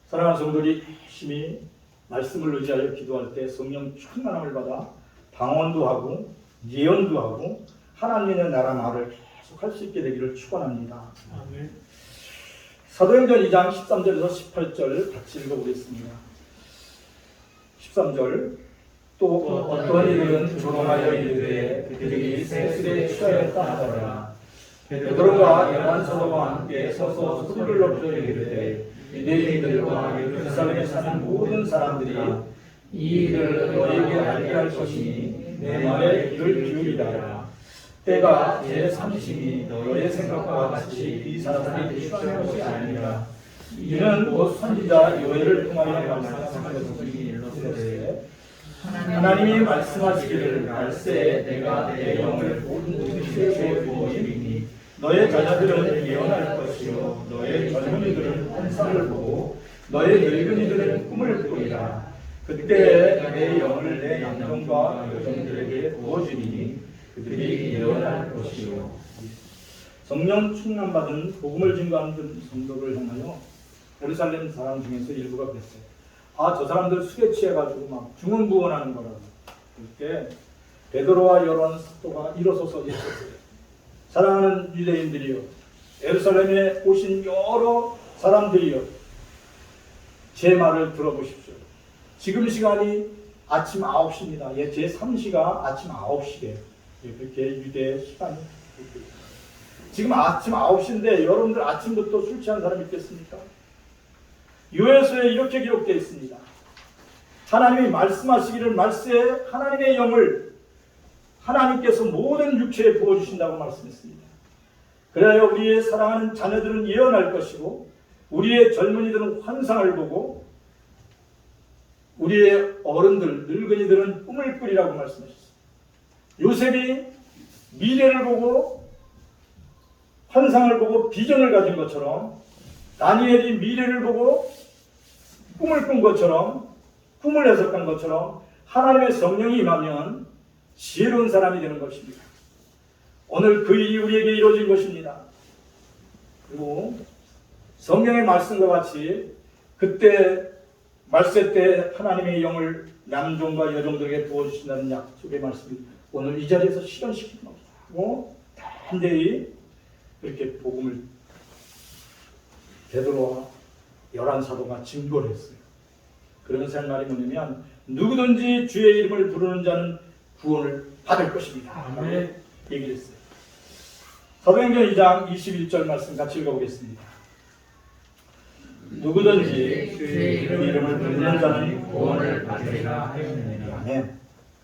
사랑하는 성도들이 열심히 말씀을 의지하여 기도할 때 성령 충만함을 받아 방언도 하고 예언도 하고 하나님의 나라 말을 계속 할 수 있게 되기를 축원합니다. 아멘. 사도행전 2장 13절에서 18절 같이 읽어보겠습니다. 13절 또 어떠한 이들은 조롱하여 이르되 그들이 세술에 취하였다 하더라. 베드로가 열한 사도와 함께 서서 소리를 높여 이르되 유대인들과 예루살렘에 사는 모든 사람들이 이 일을 너에게 알게 할 것이니 내 말에 귀를 기울이라. 때가 제30이 너의 생각과 같이 이 사람들이 취하는 것이 아니라 이는 곧 선지자 요엘을 통하여 말씀하신 것이 이르렀으되 하나님이 말씀하시기를 말세에 내가 내 영을 모든 육체에 부어주리니 너의 자녀들은 예언할 것이요 너의 젊은이들은 환상을 보고 너의 늙은이들은 꿈을 꾸리라. 그때 내 영을 내 남종과 여종들에게 부어주리니 그들이 예언할 것이요. 성령 충만받은 복음을 증거하는 성도를 향하여 예루살렘 사람 중에서 일부가 그랬어요. 아, 저 사람들 술에 취해가지고 막 중언부언하는 거라고. 그때 베드로와 여러 사도가 일어서서 얘기했어요. 사랑하는 유대인들이여, 예루살렘에 오신 여러 사람들이여, 제 말을 들어보십시오. 지금 시간이 아침 9시입니다. 예, 제 3시가 아침 9시예요. 그렇게 유대 시간이. 지금 아침 9시인데 여러분들 아침부터 술 취한 사람 있겠습니까? 요에서에 이렇게 기록되어 있습니다. 하나님이 말씀하시기를 말세에 하나님의 영을 하나님께서 모든 육체에 부어주신다고 말씀했습니다. 그래야 우리의 사랑하는 자녀들은 예언할 것이고 우리의 젊은이들은 환상을 보고 우리의 어른들, 늙은이들은 꿈을 꾸리라고 말씀하셨습니다. 요셉이 미래를 보고 환상을 보고 비전을 가진 것처럼 다니엘이 미래를 보고 꿈을 꾼 것처럼 꿈을 해석한 것처럼 하나님의 성령이 임하면 지혜로운 사람이 되는 것입니다. 오늘 그 일이 우리에게 이루어진 것입니다. 그리고 성경의 말씀과 같이 그때 말세 때 하나님의 영을 남종과 여종들에게 부어주신다는 약속의 말씀을 오늘 이 자리에서 실현시키는 겁니다. 그리고 단대히 그렇게 복음을 베드로와 11사도가 증거를 했어요. 그러면서 한 말이 뭐냐면 누구든지 주의 이름을 부르는 자는 구원을 받을 것입니다. 아멘. 얘기를 했어요. 사도행전 2장 21절 말씀 같이 읽어보겠습니다. 누구든지 주의 이름을 부르는 자는 구원을 받으리라 하였느니라. 아멘.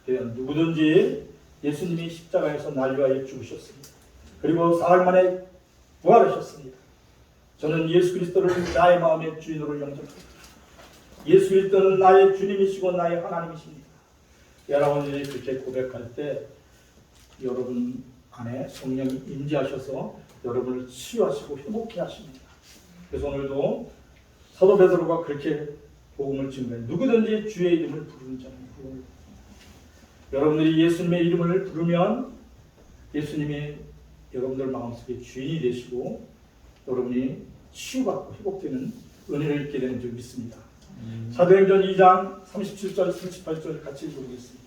누구든지 예수님이 십자가에서 날 위하여 죽으셨습니다. 그리고 사흘 만에 부활하셨습니다. 저는 예수 그리스도를 나의 마음의 주인으로 영접합니다. 예수 그리스도는 나의 주님이시고 나의 하나님이십니다. 여러분들이 그렇게 고백할 때 여러분 안에 성령이 임재하셔서 여러분을 치유하시고 회복케 하십니다. 그래서 오늘도 사도 베드로가 그렇게 복음을 증거해요. 누구든지 주의 이름을 부르는 자는 구원을 받습니다. 여러분들이 예수님의 이름을 부르면 예수님이 여러분들 마음속에 주인이 되시고 여러분이 치유받고 회복되는 은혜를 입게 되는 줄 믿습니다. 사도행전 2장 37절 38절 같이 읽어보겠습니다.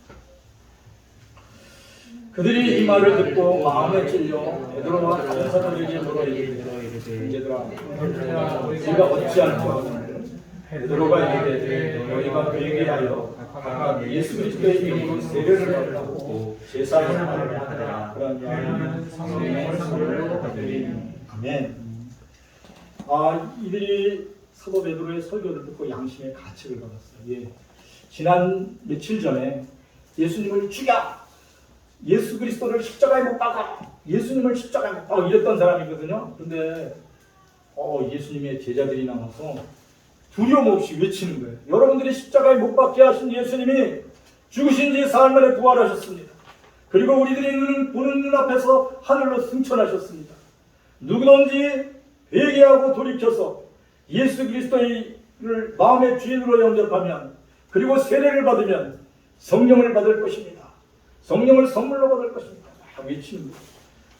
그들이 이 말을 듣고 마음에 찔려 베드로와 다른 사도들에게 물어 이르되 얘들아 네가 어찌할 줄 아느냐. 베드로가 이르되 너희가 회개하여 각각 예수 그리스도의 이름으로 세례를 받으라고 제사에 말을 하더라. 그러면 성령의 선물을 받으리니. 아멘. 이들이 사도 베드로의 설교를 듣고 양심의 가책을 받았어요. 예. 지난 며칠 전에 예수님을 죽여! 예수 그리스도를 십자가에 못 박아! 예수님을 십자가에 못 박아! 이랬던 사람이거든요. 그런데 예수님의 제자들이 나와서 두려움 없이 외치는 거예요. 여러분들이 십자가에 못 박게 하신 예수님이 죽으신 지 사흘 만에 부활하셨습니다. 그리고 우리들이 보는 눈앞에서 하늘로 승천하셨습니다. 누구든지 회개하고 돌이켜서 예수 그리스도를 마음의 주인으로 영접하면 그리고 세례를 받으면 성령을 받을 것입니다. 성령을 선물로 받을 것입니다. 외치는 거예요.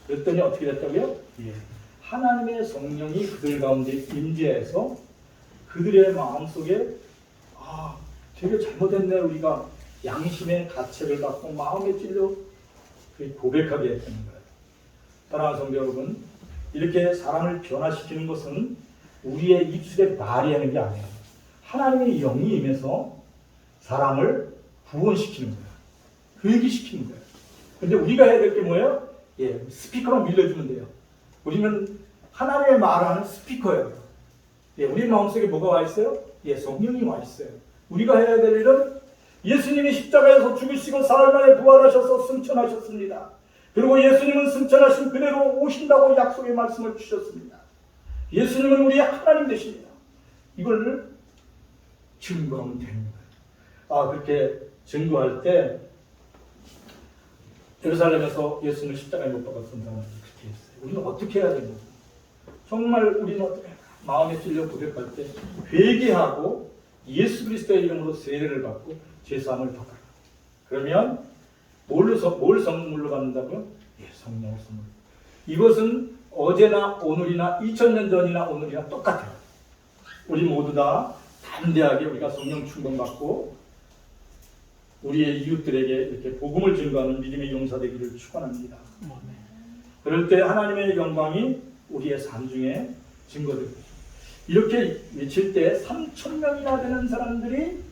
그랬더니 어떻게 됐다고요? 예. 하나님의 성령이 그들 가운데 임재해서 그들의 마음속에 되게 잘못했네 우리가 양심의 가책을 받고 마음에 찔려 고백하게 했다는 거예요. 사랑하는 성도 여러분, 이렇게 사람을 변화시키는 것은 우리의 입술에 말이 하는 게 아니에요. 하나님의 영이 임해서 사람을 구원시키는 거예요. 회개시키는 거예요. 근데 우리가 해야 될 게 뭐예요? 스피커만 밀려주면 돼요. 우리는 하나님의 말하는 스피커예요. 우리 마음속에 뭐가 와 있어요? 성령이 와 있어요. 우리가 해야 될 일은 예수님이 십자가에서 죽으시고 사흘 만에 부활하셔서 승천하셨습니다. 그리고 예수님은 승천하신 그대로 오신다고 약속의 말씀을 주셨습니다. 예수님은 우리의 하나님 되십니다. 이걸 증거하면 되는 거예요. 그렇게 증거할 때 예루살렘에서 예수님을 십자가에 못 박았던 사람들이 그렇게 했어요. 우리는 어떻게 해야 되는가? 정말 우리는 어떻게 마음에 찔려 고백할 때 회개하고 예수 그리스도의 이름으로 세례를 받고 죄사함을 받아라. 그러면 뭘 선물로 받는다고요? 성령을 선물. 이것은 어제나 오늘이나 2000년 전이나 오늘이나 똑같아요. 우리 모두 다 담대하게 우리가 성령 충만 받고 우리의 이웃들에게 이렇게 복음을 증거하는 믿음의 용사 되기를 축원합니다. 그럴 때 하나님의 영광이 우리의 삶 중에 증거되고 이렇게 외칠 때 3,000명이나 되는 사람들이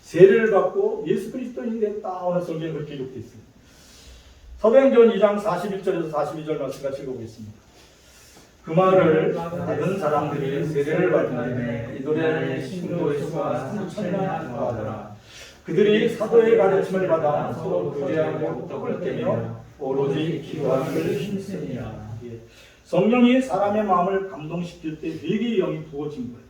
세례를 받고 예수 그리스도인이 됐다. 오늘 성경에 그렇게 기록되어 있습니다. 사도행전 2장 41절에서 42절 말씀 같이 읽어보겠습니다. 그 말을 받은 사람들이 세례를 받는데 이들의 신도의 수가 3,000명 더하더라. 그들이 사도의 가르침을 받아 서로 교제하고 떡을 떼며 오로지 기도하기를 힘쓰니라. 성령이 사람의 마음을 감동시킬 때 회개의 영이 부어진 거예요.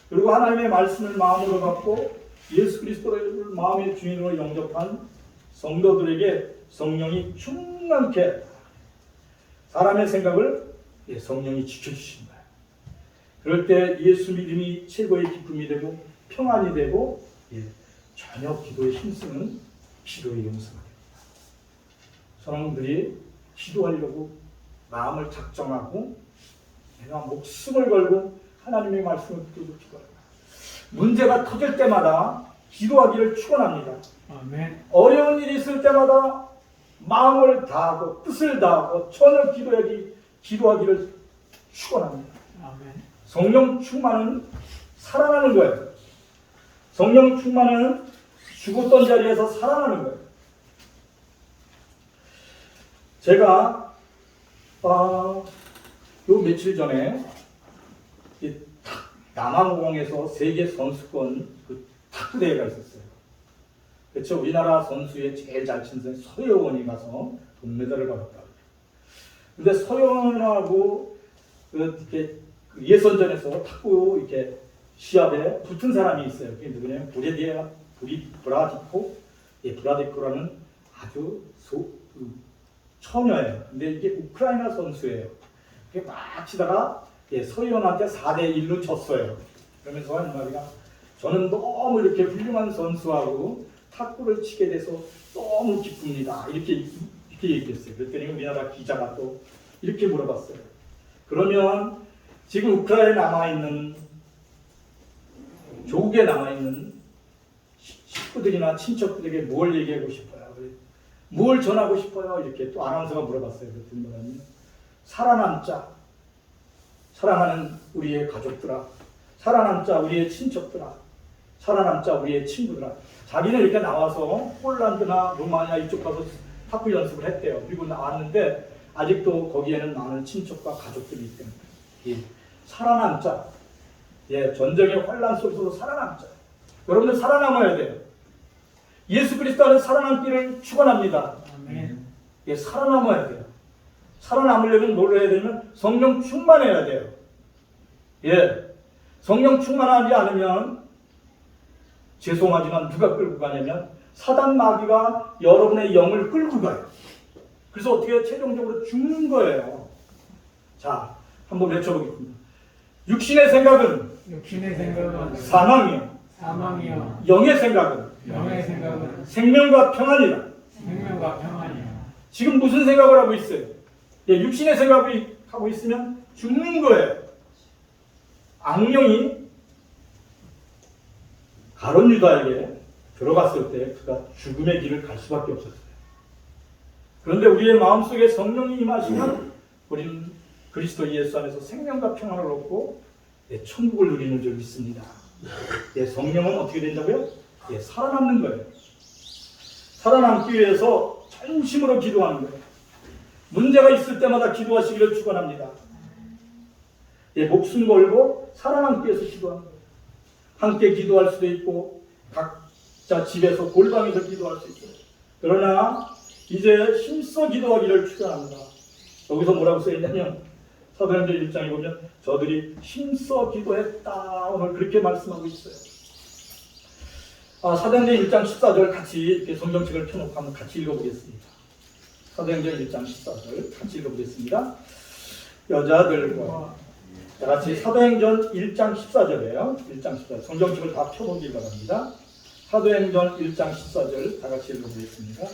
그리고 하나님의 말씀을 마음으로 받고 예수 그리스도를 마음의 주인으로 영접한 성도들에게 성령이 충만케 사람의 생각을 성령이 지켜주신 거예요. 그럴 때 예수 믿음이 최고의 기쁨이 되고 평안이 되고 전혀 기도에 힘쓰는 기도의 용사가 됩니다. 사람들이 기도하려고 마음을 작정하고 내가 목숨을 걸고 하나님의 말씀을 붙들고 기도하고 문제가 터질 때마다 기도하기를 축원합니다. 아멘. 어려운 일이 있을 때마다 마음을 다하고 뜻을 다하고 전혀 기도하기를 축원합니다. 아멘. 성령 충만은 살아나는 거예요. 성령 충만은 죽었던 자리에서 살아나는 거예요. 제가 요 며칠 전에 남아공에서 세계 선수권 탁구 대회가 있었어요. 그렇죠. 우리나라 선수의 제일 잘 친 선수 서효원이 가서 동메달을 받았다. 근데 서효원하고 이렇게 예선전에서 탁구 이렇게 시합에 붙은 사람이 있어요. 그게 누구냐면 브라디코, 브라디코라는 아주 처녀예요. 근데 이게 우크라이나 선수예요. 이게 막 치다가 서희원한테 4대1로 졌어요. 그러면서 하는 말이가 저는 너무 이렇게 훌륭한 선수하고 탁구를 치게 돼서 너무 기쁩니다. 이렇게 얘기했어요. 그랬더니 우리나라 기자가 또 이렇게 물어봤어요. 그러면 지금 우크라이나에 남아있는 조국에 남아있는 식구들이나 친척들에게 뭘 얘기하고 싶어요? 뭘 전하고 싶어요? 이렇게 또 아나운서가 물어봤어요. 그랬더니 뭐냐면 살아남자. 사랑하는 우리의 가족들아. 살아남자 우리의 친척들아. 살아남자 우리의 친구들아. 자기는 이렇게 나와서 폴란드나 루마니아 이쪽 가서 탁구 연습을 했대요. 그리고 나왔는데 아직도 거기에는 많은 친척과 가족들이 있대요. 살아남자. 전쟁의 환란 속에서도 살아남자. 여러분들 살아남아야 돼요. 예수 그리스도는 살아남기를 축원합니다. 아멘. 살아남아야 돼요. 살아남으려면 뭘 해야 되면 성령 충만해야 돼요. 성령 충만하지 않으면 죄송하지만 누가 끌고 가냐면 사단 마귀가 여러분의 영을 끌고 가요. 그래서 어떻게 해요? 최종적으로 죽는 거예요. 자, 한번 외쳐보겠습니다. 육신의 생각은 사망이요. 영의 생각은 생명과 평안이라. 지금 무슨 생각을 하고 있어요? 육신의 생각을 하고 있으면 죽는 거예요. 악령이 가룟 유다에게 들어갔을 때 그가 죽음의 길을 갈 수밖에 없었어요. 그런데 우리의 마음속에 성령이 임하시면 우리는 그리스도 예수 안에서 생명과 평안을 얻고 천국을 누리는 줄 믿습니다. 성령은 어떻게 된다고요? 살아남는 거예요. 살아남기 위해서 전심으로 기도하는 거예요. 문제가 있을 때마다 기도하시기를 축원합니다. 목숨 걸고 살아남기 위해서 기도하는 거예요. 함께 기도할 수도 있고 각 자, 집에서 골방에서 기도할 수 있어요. 그러나 이제 힘써 기도하기를 축원합니다. 여기서 뭐라고 써있냐면 사도행전 1장에 보면 저들이 힘써 기도했다 오늘 그렇게 말씀하고 있어요. 사도행전 1장 14절 같이 이렇게 성경책을 펴놓고 한번 같이 읽어보겠습니다. 사도행전 1장 14절 같이 읽어보겠습니다. 여자들과 다 같이 사도행전 1장 14절이에요. 1장 14절 성경책을 다 펴보길 바랍니다. 사도행전 1장 14절 다 같이 읽어보겠습니다.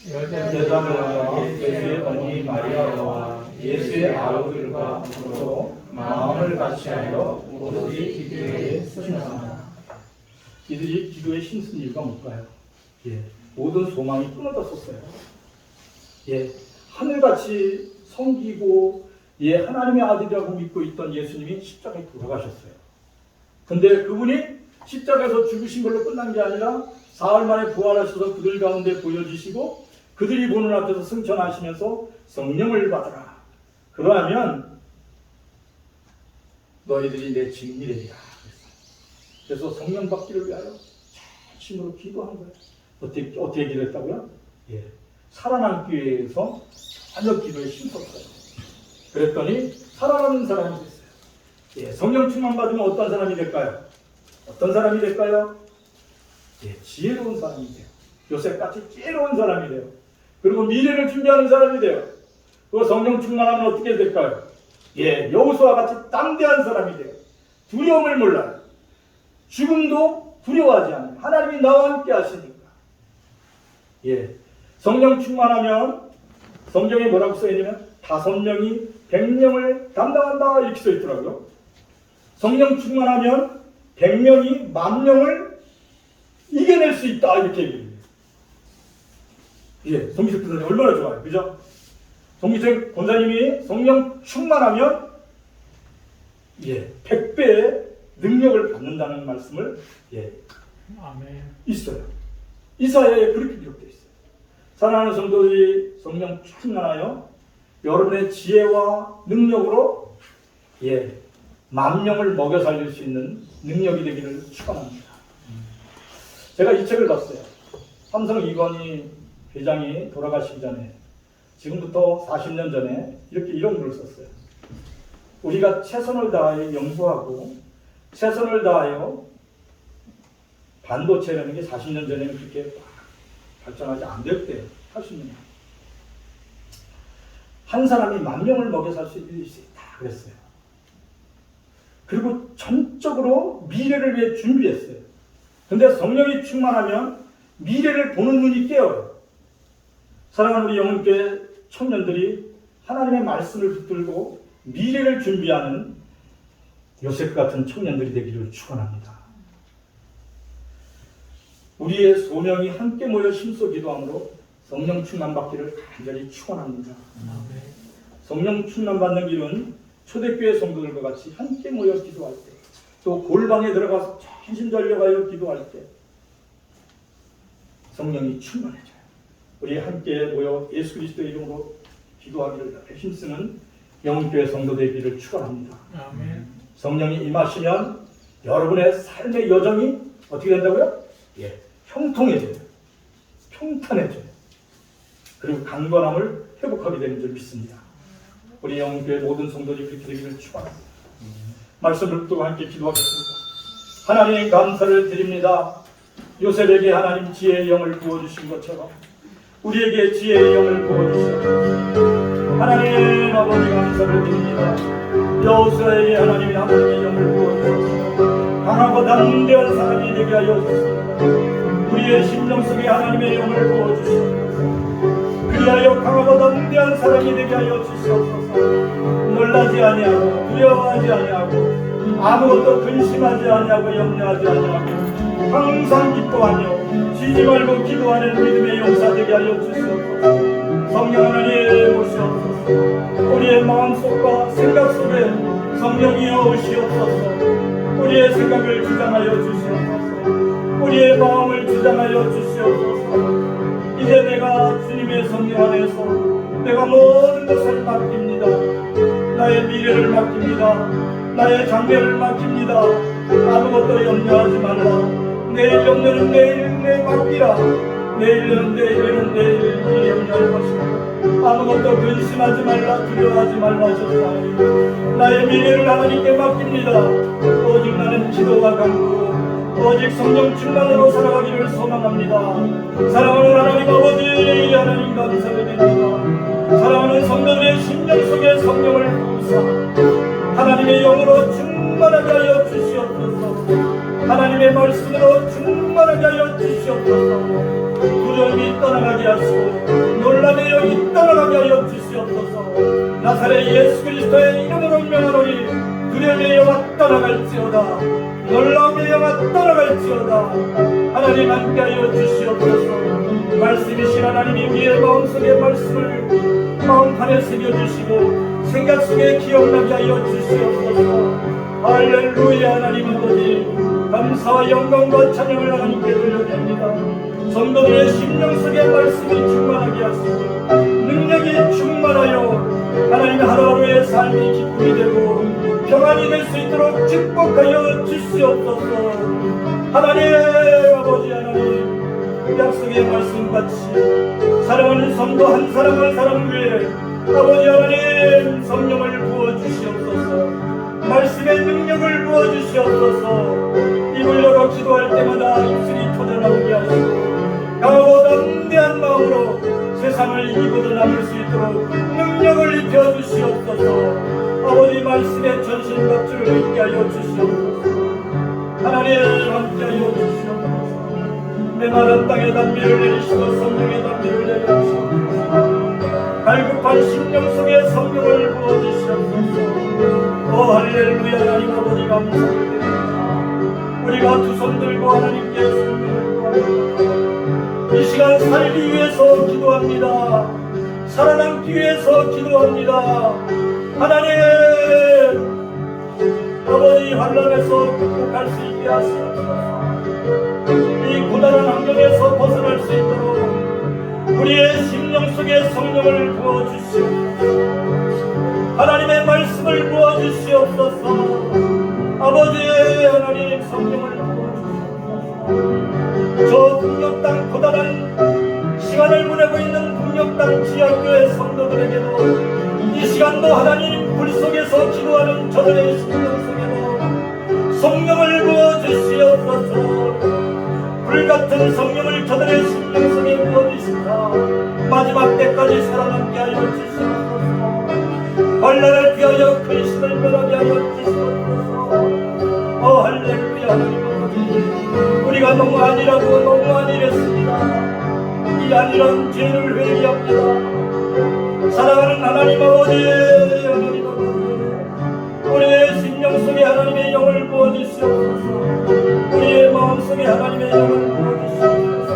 여자들과 예수의 어머니 마리아와 예수의 아우들과 더불어 마음을 같이하여 오로지 기도에 쓰셨습니다. 이들이 기도에 힘쓴 이유가 뭘까요? 모든 소망이 끊어졌었어요. 하늘같이 섬기고 하나님의 아들이라고 믿고 있던 예수님이 십자가에 돌아가셨어요. 근데 그분이 십자가에서 죽으신 걸로 끝난 게 아니라 사흘 만에 부활하셔서 그들 가운데 보여주시고 그들이 보는 앞에서 승천하시면서 성령을 받아라. 그러하면 너희들이 내 증인이 되리라. 그래서 성령 받기를 위하여 진심으로 기도한 거예요. 어떻게 기도했다고요? 살아남기 위해서 자녀 기도에 힘썼어요. 그랬더니 살아나는 사람이 됐어요. 성령 충만 받으면 어떤 사람이 될까요? 어떤 사람이 될까요? 지혜로운 사람이 돼요. 요셉같이 지혜로운 사람이 돼요. 그리고 미래를 준비하는 사람이 돼요. 그 성령 충만하면 어떻게 될까요? 여호수아와 같이 담대한 사람이 돼요. 두려움을 몰라요. 죽음도 두려워하지 않아요. 하나님이 나와 함께 하시니까. 성령 충만하면 성경에 뭐라고 써있냐면 5명이 100명을 담당한다 이렇게 써있더라고요. 성령 충만하면 100명이 10,000명을 이겨낼 수 있다 이렇게 얘기해요. 송기석 권사님 얼마나 좋아요, 그죠? 송기석 권사님이 성령 충만하면 100배의 능력을 받는다는 말씀을 아멘. 있어요. 이사야에 그렇게 기록되어 있어요. 사랑하는 성도들이 성령 충만하여 여러분의 지혜와 능력으로 10,000명을 먹여 살릴 수 있는 능력이 되기를 축원합니다. 제가 이 책을 봤어요. 삼성 이건희 회장이 돌아가시기 전에 지금부터 40년 전에 이런 글을 썼어요. 우리가 최선을 다하여 연구하고 최선을 다하여 반도체라는 게 40년 전에는 그렇게 발전하지 않았대요. 80년. 한 사람이 10,000명을 먹여 살 수 있다 그랬어요. 그리고 전적으로 미래를 위해 준비했어요. 근데 성령이 충만하면 미래를 보는 눈이 깨어요. 사랑하는 우리 영혼교회 청년들이 하나님의 말씀을 붙들고 미래를 준비하는 요셉 같은 청년들이 되기를 축원합니다. 우리의 소명이 함께 모여 힘써 기도함으로 성령 충만 받기를 간절히 축원합니다. 성령 충만 받는 길은 초대교회 성도들과 같이 함께 모여 기도할 때, 또 골방에 들어가서 전심전력하여 기도할 때 성령이 충만해져요. 우리 함께 모여 예수 그리스도의 이름으로 기도하기를 힘쓰는 영교회 성도 되기를 축원합니다. 아멘. 성령이 임하시면 여러분의 삶의 여정이 어떻게 된다고요? 형통해져요. 평탄해져요. 그리고 강건함을 회복하게 되는 줄 믿습니다. 우리 영교회 모든 성도들이 그렇게 되기를 축원합니다. 말씀을 듣고 함께 기도하겠습니다. 하나님 감사를 드립니다. 요셉에게 하나님 지혜의 영을 부어주신 것처럼 우리에게 지혜의 영을 부어주시옵소서. 하나님 아버지 감사를 드립니다. 여호수아에게 하나님이 하나님의 영을 부어주셔서 강하고 담대한 사람이 되게 하여 주시옵소서. 우리의 심령 속에 하나님의 영을 부어주시옵소서. 그리하여 강하고 담대한 사람이 되게 하여 주시옵소서. 놀라지 아니하고 두려워하지 아니하고 아무것도 근심하지 아니하고 염려하지 아니하고 항상 기뻐하며 쉬지 말고 기도하는 믿음의 용사 되게 하여 주시옵소서. 성령 하나님 오시옵소서. 우리의 마음속과 생각 속에 성령이여 오시옵소서. 우리의 생각을 주장하여 주시옵소서. 우리의 마음을 주장하여 주시옵소서. 이제 내가 주님의 성령 안에서 내가 모든 것을 맡깁니다. 나의 미래를 맡깁니다. 나의 장래를 맡깁니다. 아무것도 염려하지 말라. 내일 염려는 내일 맡기라. 내일은 일이 염려할 것이고 아무것도 근심하지 말라 두려워하지 말라 하셨사오니 나의 미래를 하나님께 맡깁니다. 오직 나는 기도와 간구 오직 성령 충만으로 살아가기를 소망합니다. 사랑하는 하나님 아버지 하나님 감사드립니다. 사랑하는 성도들의 심령 속에 성령을 부으사 하나님의 영으로 충만하게 하여 주시옵소서. 하나님의 말씀으로 충만하게 하여 주시옵소서. 두려움이 떠나가게 하시고 놀람의 영이 떠나가게 하여 주시옵소서. 나사렛 예수 그리스도의 이름으로 명하노니 두려움의 영아 떠나갈지어다. 놀라움의 영아 떠나갈지어다. 하나님 함께하여 주시옵소서. 말씀이신 하나님이 우리의 마음속의 말씀을 마음판에 새겨주시고 생각 속에 기억나게 하여 주시옵소서. 할렐루야. 하나님 아버지 감사와 영광과 찬양을 하나님께 돌려드립니다. 성도들의 심령 속에 말씀이 충만하게 하시고 능력이 충만하여 하나님 하루하루의 삶이 기쁨이 되고 평안이 될 수 있도록 축복하여 주시옵소서. 하나님 아버지 하나님 약속의 말씀같이 사랑하는 성도 한 사람 한 사람 위에 아버지 하나님 성령을 부어주시옵소서. 말씀의 능력을 부어주시옵소서. 입을 열어 기도할 때마다 입술이 터져나오게 하시고 강하고 담대한 마음으로 세상을 이기고도 남을 수 있도록 능력을 입혀주시옵소서. 아버지 말씀의 전신갑주를 입게 하여 주시옵소서. 하나님 함께하여 주시옵소서. 메마른 땅에 단비를 내리시고 성령의 단비를 내려주시옵소서. 갈급한 심령 속에 성령을 부어주시옵소서. 오 할렐루야. 하나님 아버지 감사드립니다. 우리가 두 손 들고 하나님께 성령을 구합니다. 이 시간 살기 위해서 기도합니다. 살아남기 위해서 기도합니다. 하나님 아버지 환난에서 극복할 수 있게 하시옵소서. 이 고단한 환경에서 벗어날 수 있도록 우리의 심령 속에 성령을 부어주시옵소서. 하나님의 말씀을 부어주시옵소서. 아버지 하나님 성령을 부어주시옵소서. 저 북녘 땅 고단한 시간을 보내고 있는 북녘 땅 지하교회 성도들에게도 이 시간도 하나님 불 속에서 기도하는 저들의 심령 속에도 성령을 부어주시옵소서. 불같은 성령을 저들의 심령 속에 부어주시사 마지막 때까지 살아남게 하여 주시옵소서. 환난을 피하여 근심을 면하게 하여 주시옵소서. 할렐루야. 하나님 아버지 우리가 너무 아니라고 너무 아니랬습니다. 이 아니란 죄를 회개합니다. 사랑하는 하나님 아버지 하나님 아버지 우리의 심령 속에 하나님의 영을 부어주시옵소서. 우리의 마음 속에 하나님의 영을 부어주시옵소서.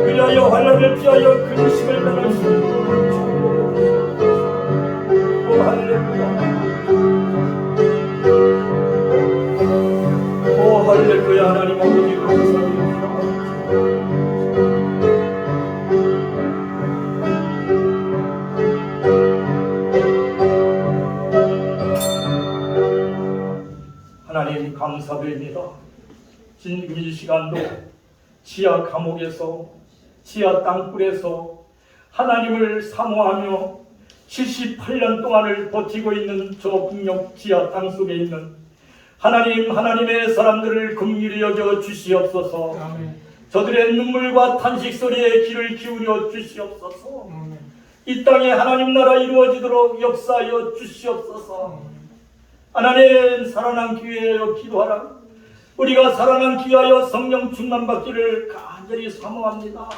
그리하여 환난을 피하여 근심을 면할 수 있도록 축복해 주시옵소서. 할렐루야. 할렐루야. 하나님 아버지 감사합니다. 하나님 감사드립니다. 지금 이 시간도 지하 감옥에서 지하 땅굴에서 하나님을 사모하며 78년 동안을 버티고 있는 저 북녘 지하 땅속에 있는 하나님의 사람들을 긍휼히 여겨 주시옵소서. 아멘. 저들의 눈물과 탄식 소리에 귀를 기울여 주시옵소서. 아멘. 이 땅에 하나님 나라 이루어지도록 역사하여 주시옵소서. 하나님 살아남기 위하여 기도하라. 우리가 살아남기 위하여 성령 충만받기를 간절히 사모합니다.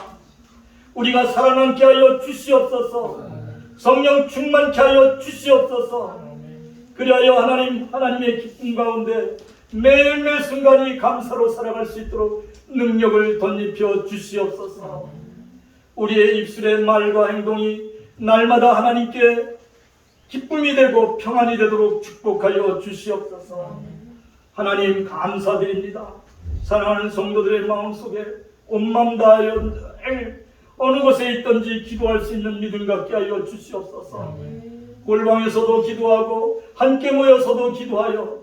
우리가 살아남게 하여 주시옵소서. 성령 충만케 하여 주시옵소서. 그리하여 하나님의 기쁨 가운데 매일매일 순간이 감사로 살아갈 수 있도록 능력을 덧입혀 주시옵소서. 우리의 입술의 말과 행동이 날마다 하나님께 기쁨이 되고 평안이 되도록 축복하여 주시옵소서. 하나님 감사드립니다. 사랑하는 성도들의 마음속에 온 마음 다하여 어느 곳에 있든지 기도할 수 있는 믿음 갖게 하여 주시옵소서. 골방에서도 기도하고 함께 모여서도 기도하여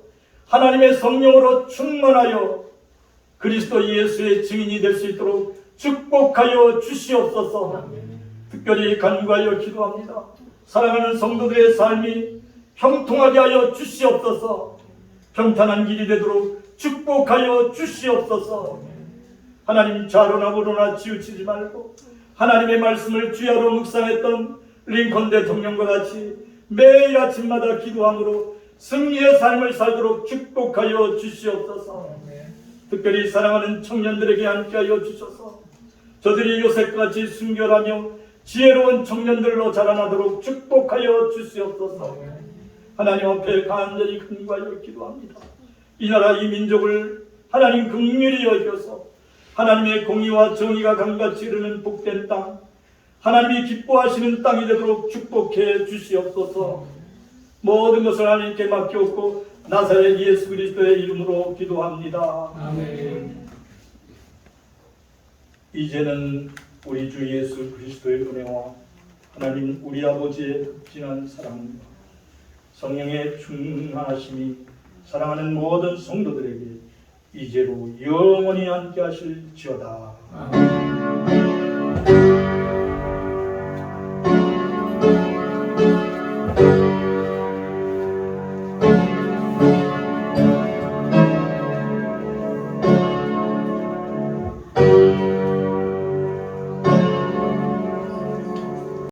하나님의 성령으로 충만하여 그리스도 예수의 증인이 될 수 있도록 축복하여 주시옵소서. 특별히 간구하여 기도합니다. 사랑하는 성도들의 삶이 형통하게 하여 주시옵소서. 평탄한 길이 되도록 축복하여 주시옵소서. 하나님, 좌로나 우로나 치우치지 말고 하나님의 말씀을 주야로 묵상했던 링컨 대통령과 같이 매일 아침마다 기도함으로 승리의 삶을 살도록 축복하여 주시옵소서. 특별히 사랑하는 청년들에게 함께하여 주셔서 저들이 요셉같이 순결하며 지혜로운 청년들로 자라나도록 축복하여 주시옵소서. 하나님 앞에 간절히 간구하여 기도합니다. 이 나라 이 민족을 하나님 긍휼히 여겨서 하나님의 공의와 정의가 강같이 흐르는 복된 땅, 하나님이 기뻐하시는 땅이 되도록 축복해 주시옵소서. 모든 것을 하나님께 맡겼고 나사렛 예수 그리스도의 이름으로 기도합니다. 아멘. 이제는 우리 주 예수 그리스도의 은혜와 하나님 우리 아버지의 극진한 사랑과 성령의 충만하심이 사랑하는 모든 성도들에게 이제로 영원히 함께 하실지어다. 아멘.